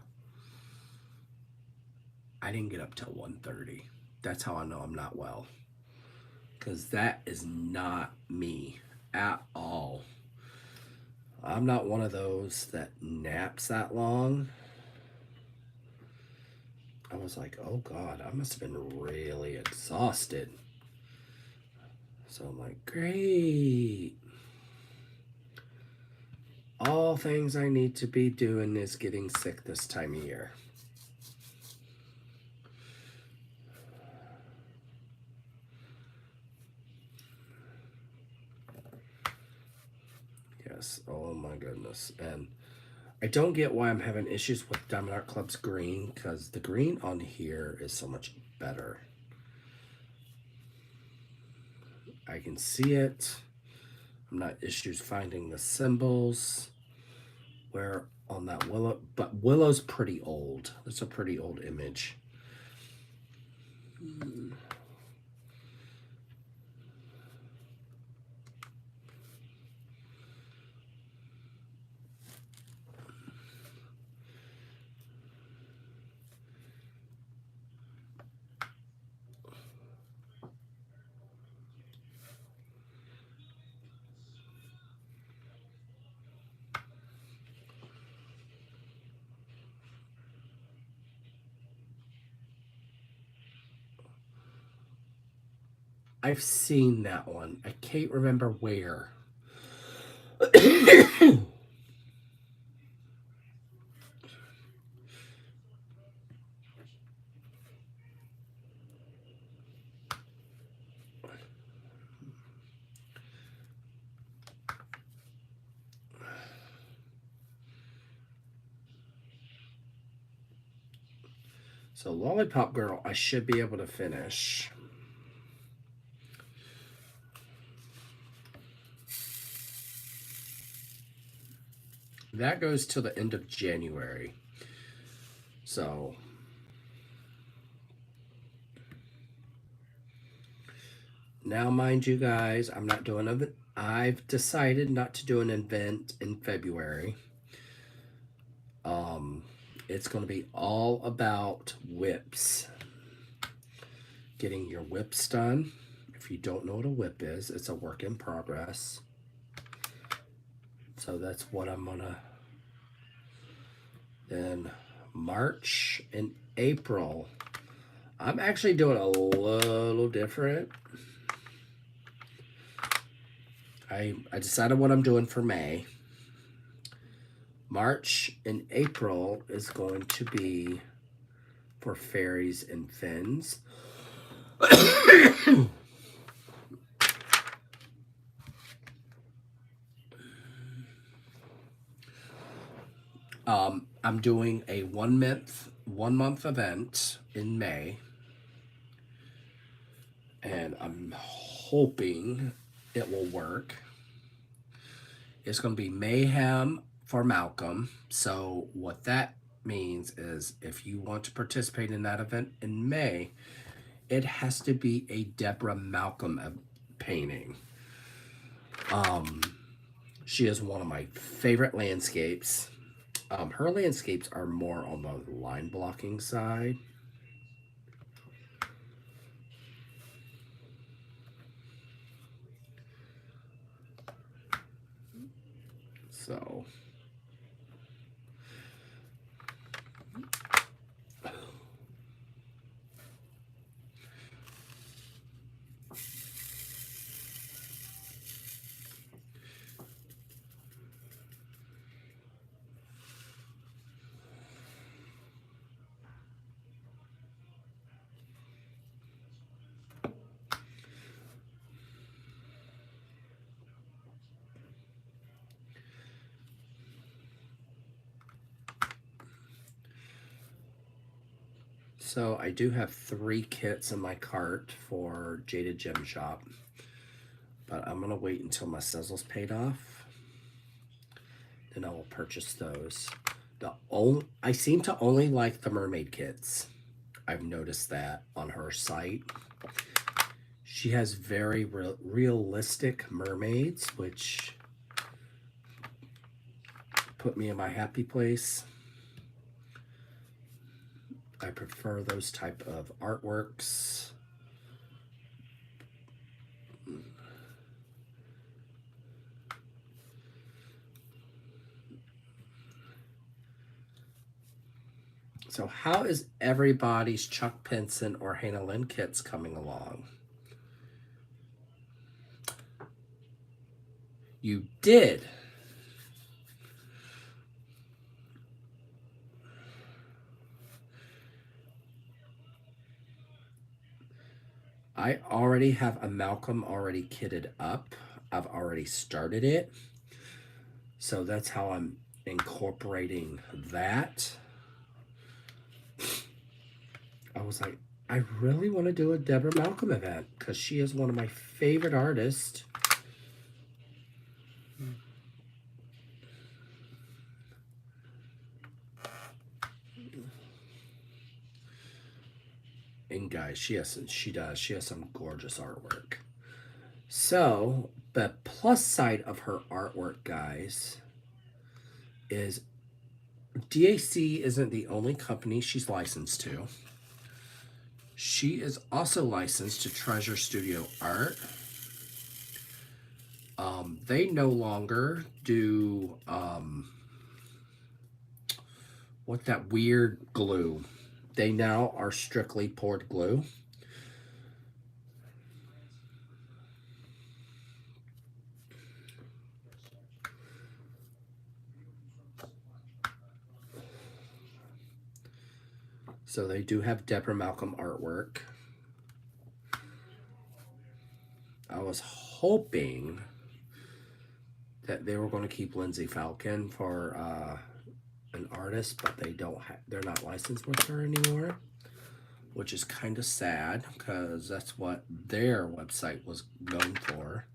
I didn't get up till 1:30. That's how I know I'm not well. Because that is not me at all. I'm not one of those that naps that long. I was like, oh God, I must have been really exhausted. So I'm like, great. All things I need to be doing is getting sick this time of year. Yes, oh my goodness. And I don't get why I'm having issues with Diamond Art Club's green, because the green on here is so much better. I can see it. I'm not issues finding the symbols. Where on that willow, but Willow's pretty old. It's a pretty old image. I've seen that one. I can't remember where. So Lollipop Girl, I should be able to finish. That goes till the end of January. So now, mind you guys, I'm not doing a. I've decided not to do an event in February. It's going to be all about whips. Getting your whips done. If you don't know what a whip is, it's a work in progress. So that's what I'm gonna. Then March and April, I'm actually doing a little different. I decided what I'm doing for May. March and April is going to be for fairies and fins. I'm doing a 1 month event in May, and I'm hoping it will work. It's going to be mayhem for Malcolm. So what that means is if you want to participate in that event in May, it has to be a Deborah Malcolm painting. She is one of my favorite landscapes. Her landscapes are more on the line blocking side. So So I do have 3 kits in my cart for Jaded Gem Shop, but I'm gonna wait until my sizzle's paid off, and I will purchase those. I seem to only like the mermaid kits. I've noticed that on her site. She has very realistic mermaids, which put me in my happy place. I prefer those type of artworks. So how is everybody's Chuck Pinson or Hannah Lynn kits coming along? You did. I already have a Malcolm already kitted up. I've already started it. So that's how I'm incorporating that. I was like, I really want to do a Deborah Malcolm event because she is one of my favorite artists. And guys, she has some gorgeous artwork. So the plus side of her artwork, guys, is DAC isn't the only company she's licensed to. She is also licensed to Treasure Studio Art. They no longer do what that weird glue. They now are strictly poured glue. So they do have Deborah Malcolm artwork. I was hoping that they were going to keep Lindsay Falcon for an artist, but they're not licensed with her anymore, which is kind of sad because that's what their website was known for.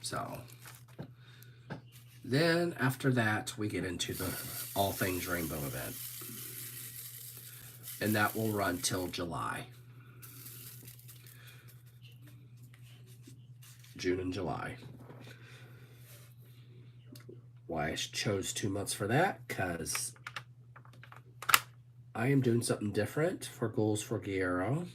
So then after that, we get into the All Things Rainbow event. And that will run till July. June and July. Why I chose 2 months for that? Because I am doing something different for Goals for Guerrero.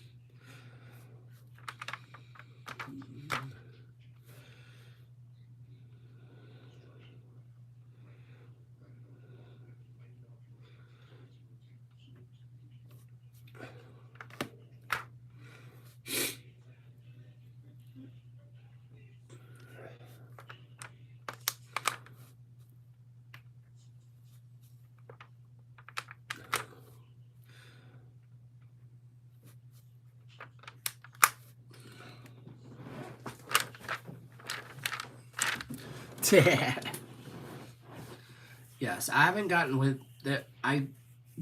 Yes, I haven't gotten with that. I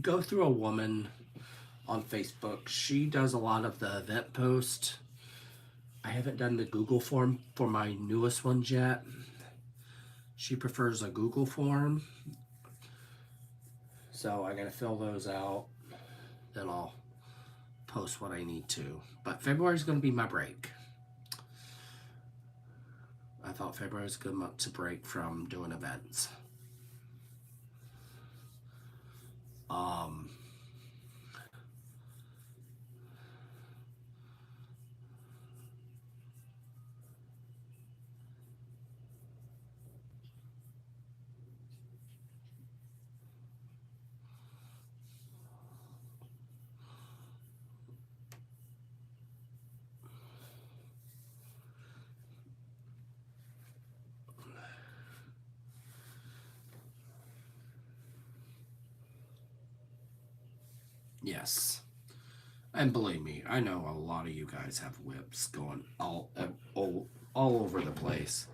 go through a woman on Facebook. She does a lot of the event post. I haven't done the Google form for my newest ones yet. She prefers a Google form. So I gotta fill those out. Then I'll post what I need to. But February is gonna be my break. I thought February was a good month to break from doing events. Yes. And believe me, I know a lot of you guys have whips going all over the place.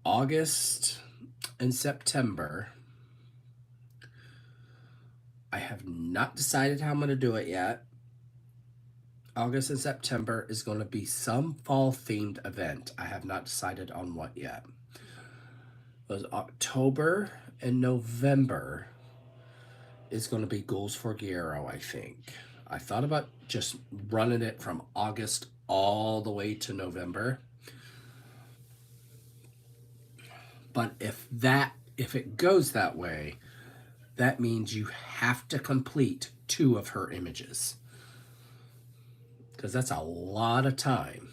August and September, I have not decided how I'm going to do it yet. August and September is going to be some fall themed event. I have not decided on what yet. But October and November is going to be Goals for Guerrero, I think. I thought about just running it from August all the way to November. But if it goes that way, that means you have to complete 2 of her images. Because that's a lot of time.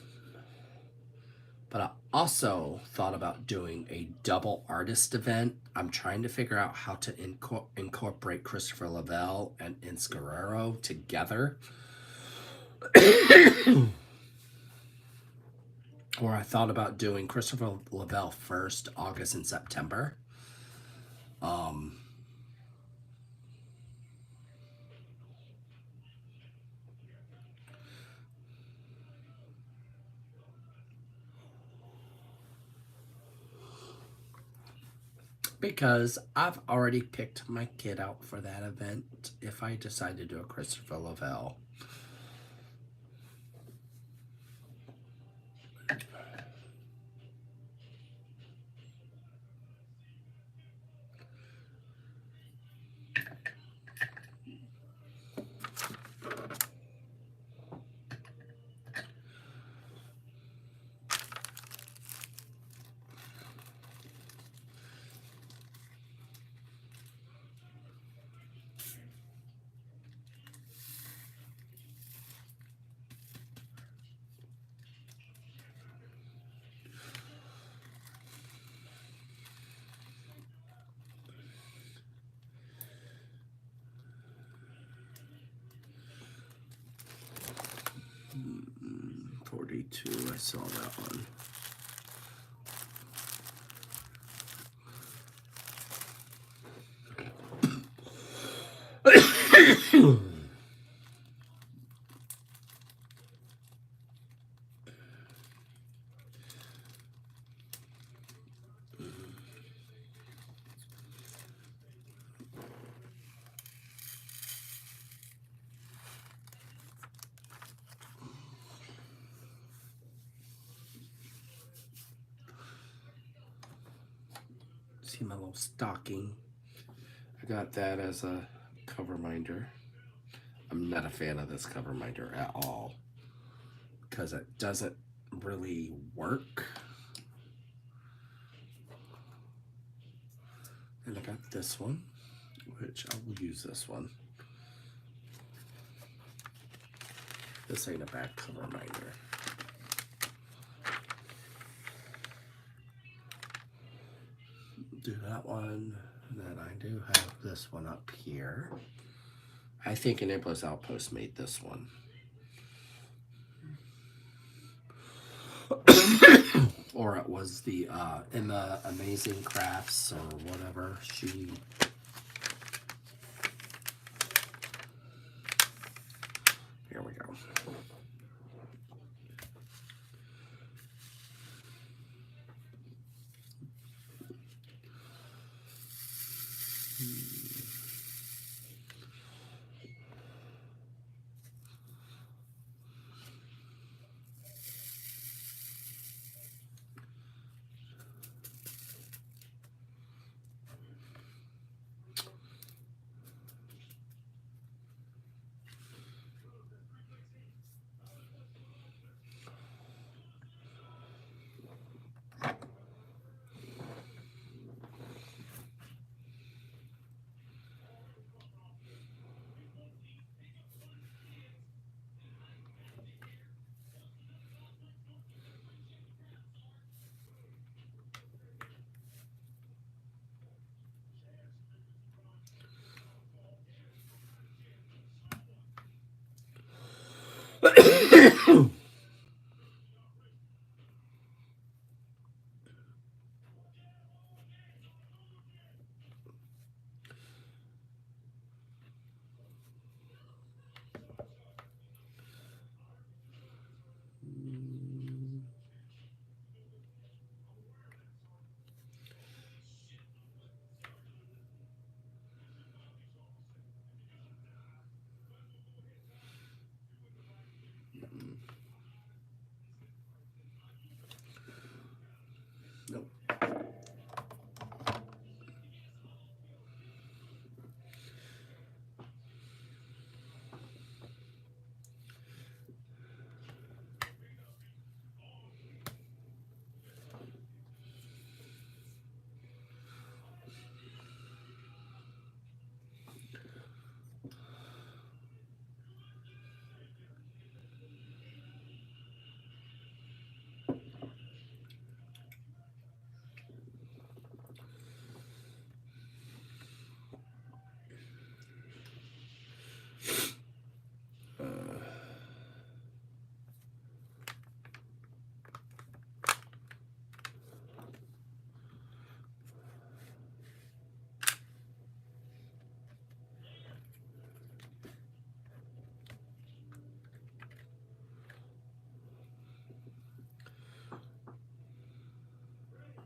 But I also thought about doing a double artist event. I'm trying to figure out how to incorporate Christopher Lavelle and Inscarero together. Or I thought about doing Christopher Lavelle first, August and September. Because I've already picked my kid out for that event if I decide to do a Christopher Lavelle. Mm, 42, I saw that one. See my little stocking. I got that as a cover minder. I'm not a fan of this cover minder at all because it doesn't really work. And I got this one, which I will use this one. This ain't a bad cover minder. Do that one. Then I do have this one up here. I think Enablers Outpost made this one. Or it was the in the Amazing Crafts or whatever. Here we go. Nope.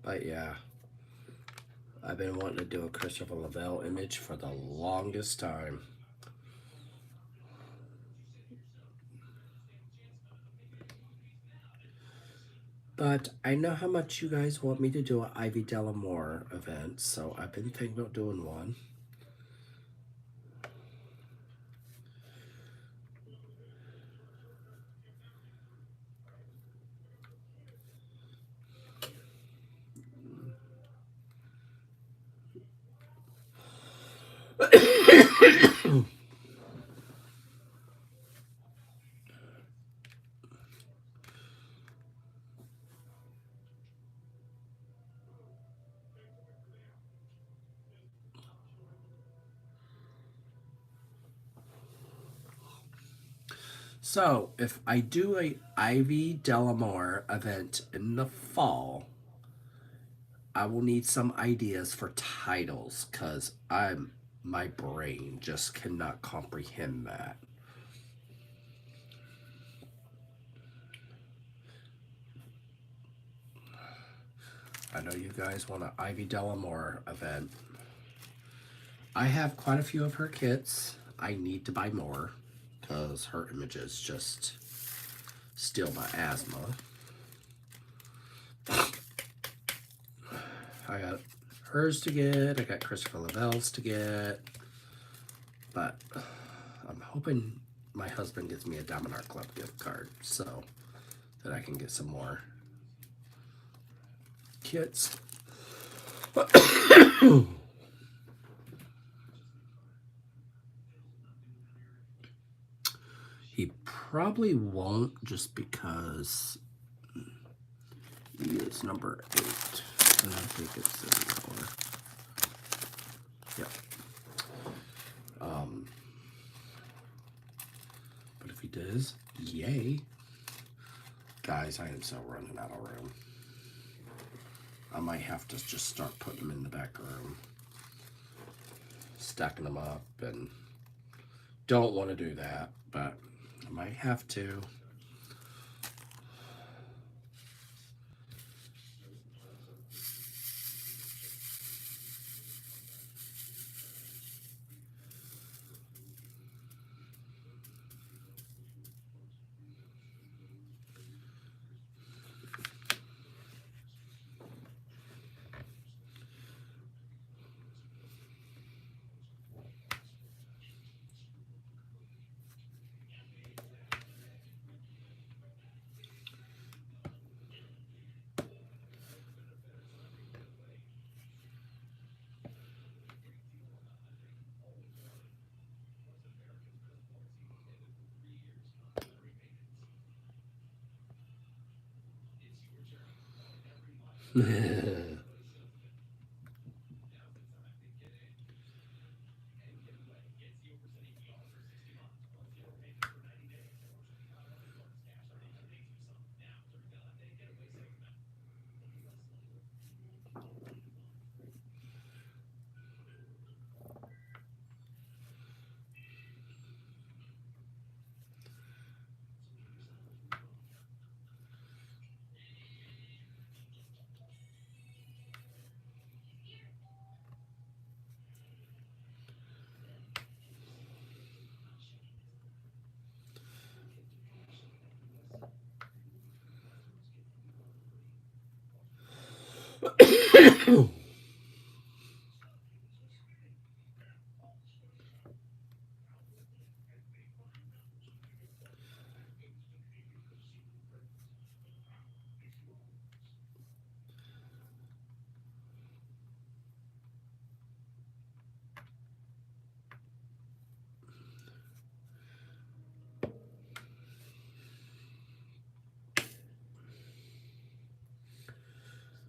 But yeah, I've been wanting to do a Christopher Lavelle image for the longest time. But I know how much you guys want me to do an Ivy Delamore event, so I've been thinking about doing one. So, if I do a Ivy Delamore event in the fall, I will need some ideas for titles because my brain just cannot comprehend that. I know you guys want an Ivy Delamore event. I have quite a few of her kits. I need to buy more because her images just steal my asthma. I got hers to get. I got Christopher Lavelle's to get. But I'm hoping my husband gets me a Diamond Art Club gift card so that I can get some more kits. He probably won't just because he is number 8. And I think it's in color. Yep. But if he does, yay. Guys, I am so running out of room. I might have to just start putting them in the back room. Stacking them up, and don't want to do that, but I might have to.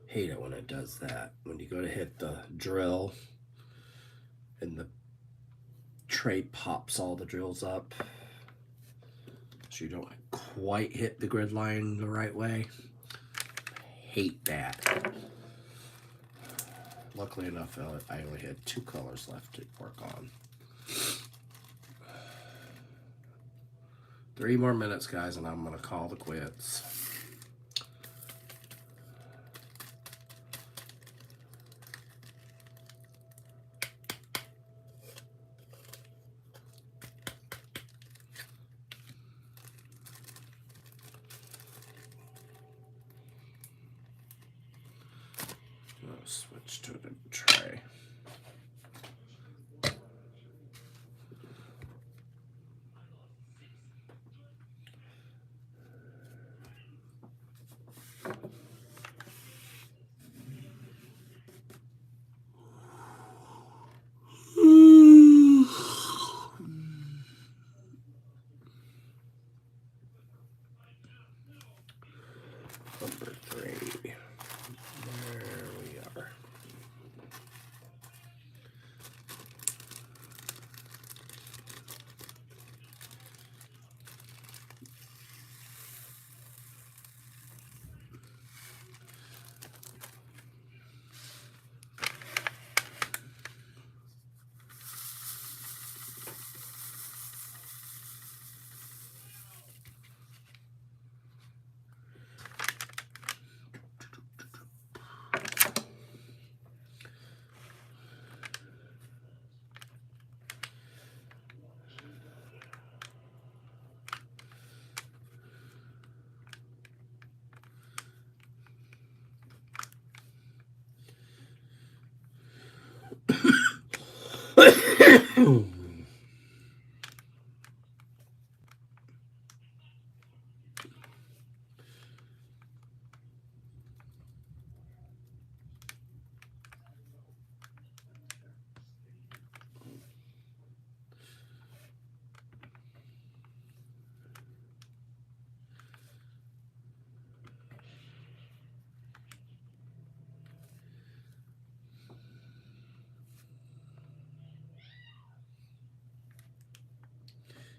Hate it when it does that. When you go to hit the drill and the tray pops all the drills up, so you don't quite hit the grid line the right way. Hate that. Luckily enough, I only had 2 colors left to work on. 3 more minutes, guys, and I'm going to call the quits. I'll switch to the tray. Number 3. There we are.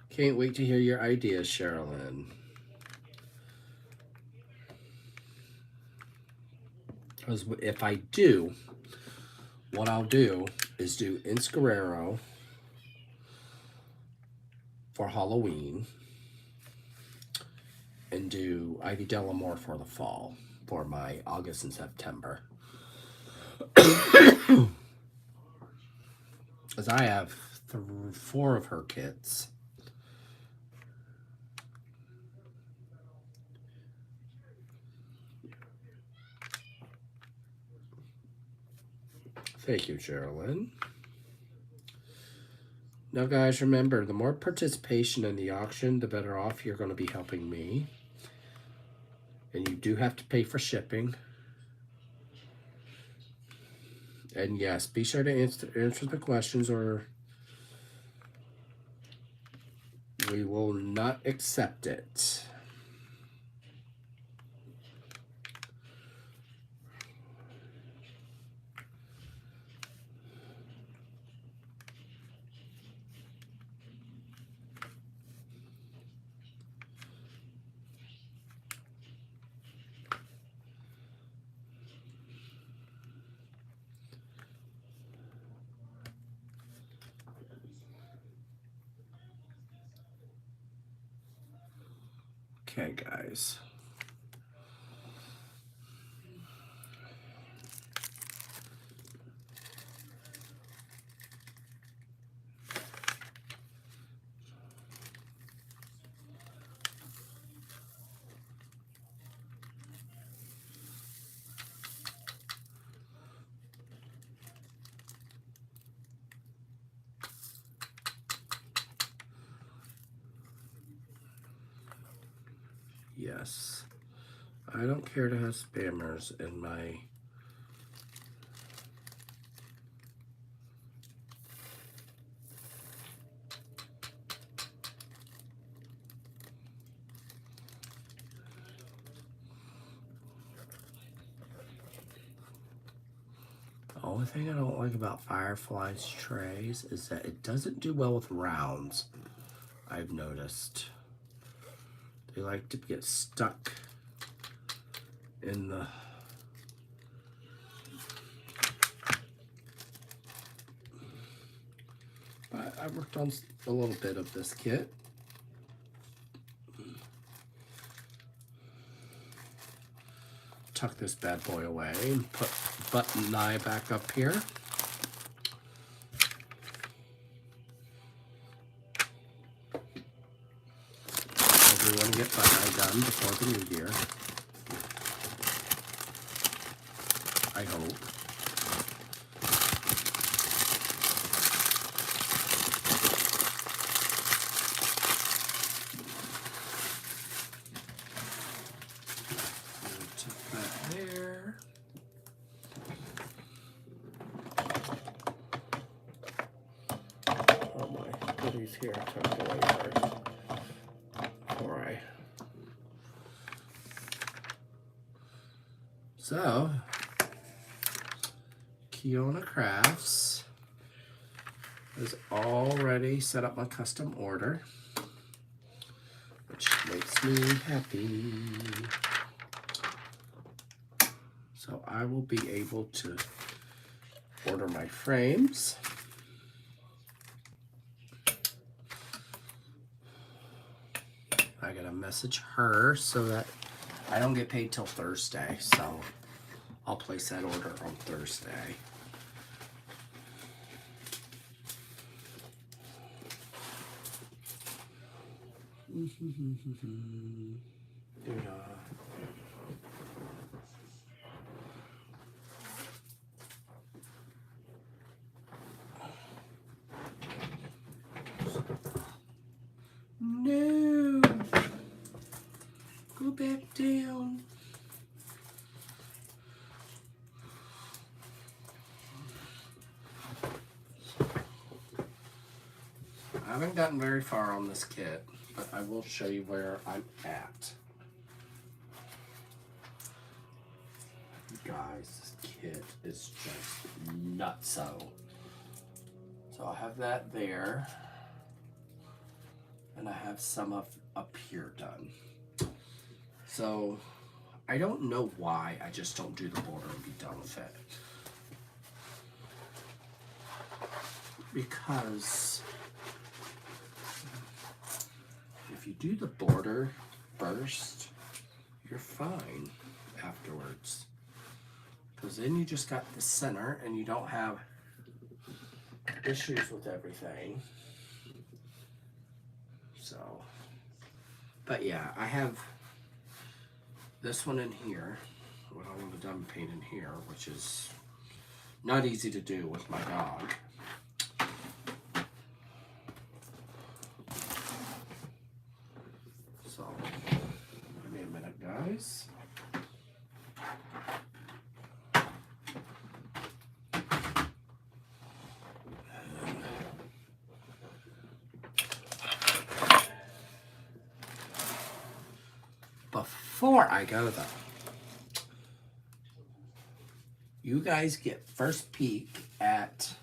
Can't wait to hear your ideas, Sherilyn. Because if I do, what I'll do is do Inscarero for Halloween and do Ivy Delamore for the fall for my August and September. Because I have 4 of her kits. Thank you, Sherilyn. Now, guys, remember, the more participation in the auction, the better off you're going to be helping me. And you do have to pay for shipping. And yes, be sure to answer the questions or we will not accept it. Okay, guys. Yes. I don't care to have spammers in my... The only thing I don't like about Firefly's trays is that it doesn't do well with rounds, I've noticed. They like to get stuck in the... But I worked on a little bit of this kit. Tuck this bad boy away and put button eye back up here. Everyone get button eye done before the new year. I hope. Tuck that there. Oh my, put these here tucked away first. Before I... So, Kiona Crafts has already set up my custom order, which makes me happy. So I will be able to order my frames. I gotta message her so that I don't get paid till Thursday, so I'll place that order on Thursday. No! Go back down. I haven't gotten very far on this kit, but I will show you where I'm at. Guys, this kit is just nutso. So I have that there, and I have some up here done. So I don't know why I just don't do the border and be done with it. Because if you do the border first, you're fine afterwards. Because then you just got the center and you don't have issues with everything. So, but yeah, I have this one in here, what I want to done paint in here, which is not easy to do with my dog. So, give me a minute, guys. Before I go though, you guys get first peek at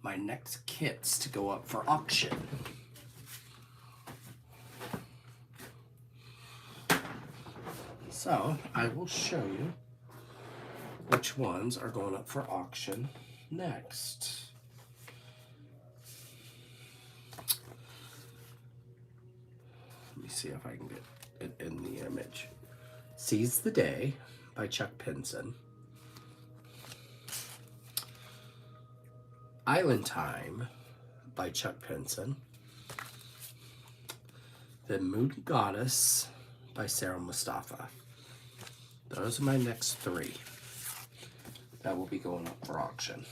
my next kits to go up for auction. So I will show you which ones are going up for auction next. Let me see if I can get it in the image. Seize the Day by Chuck Pinson. Island Time by Chuck Pinson. The Moon Goddess by Sarah Mustafa. Those are my next three that will be going up for auction.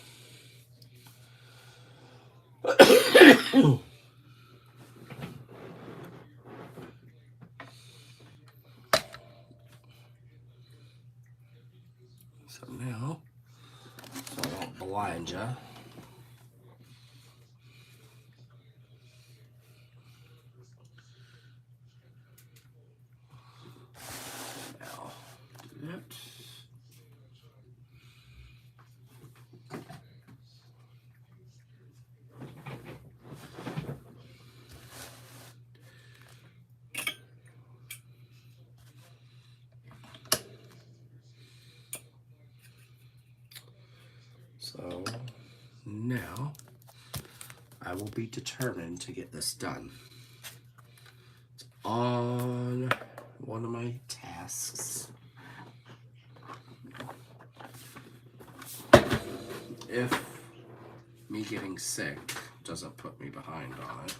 So now, so I won't blind you. Now, do that. So now I will be determined to get this done. It's on one of my tasks. If me getting sick doesn't put me behind on it.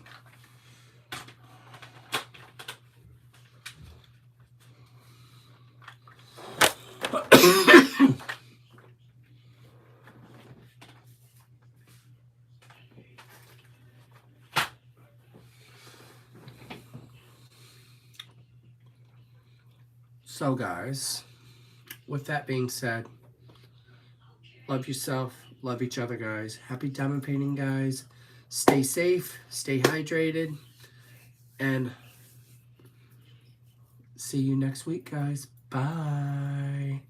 So guys, with that being said, love yourself, love each other, guys. Happy diamond painting, guys. Stay safe, stay hydrated, and see you next week, guys. Bye.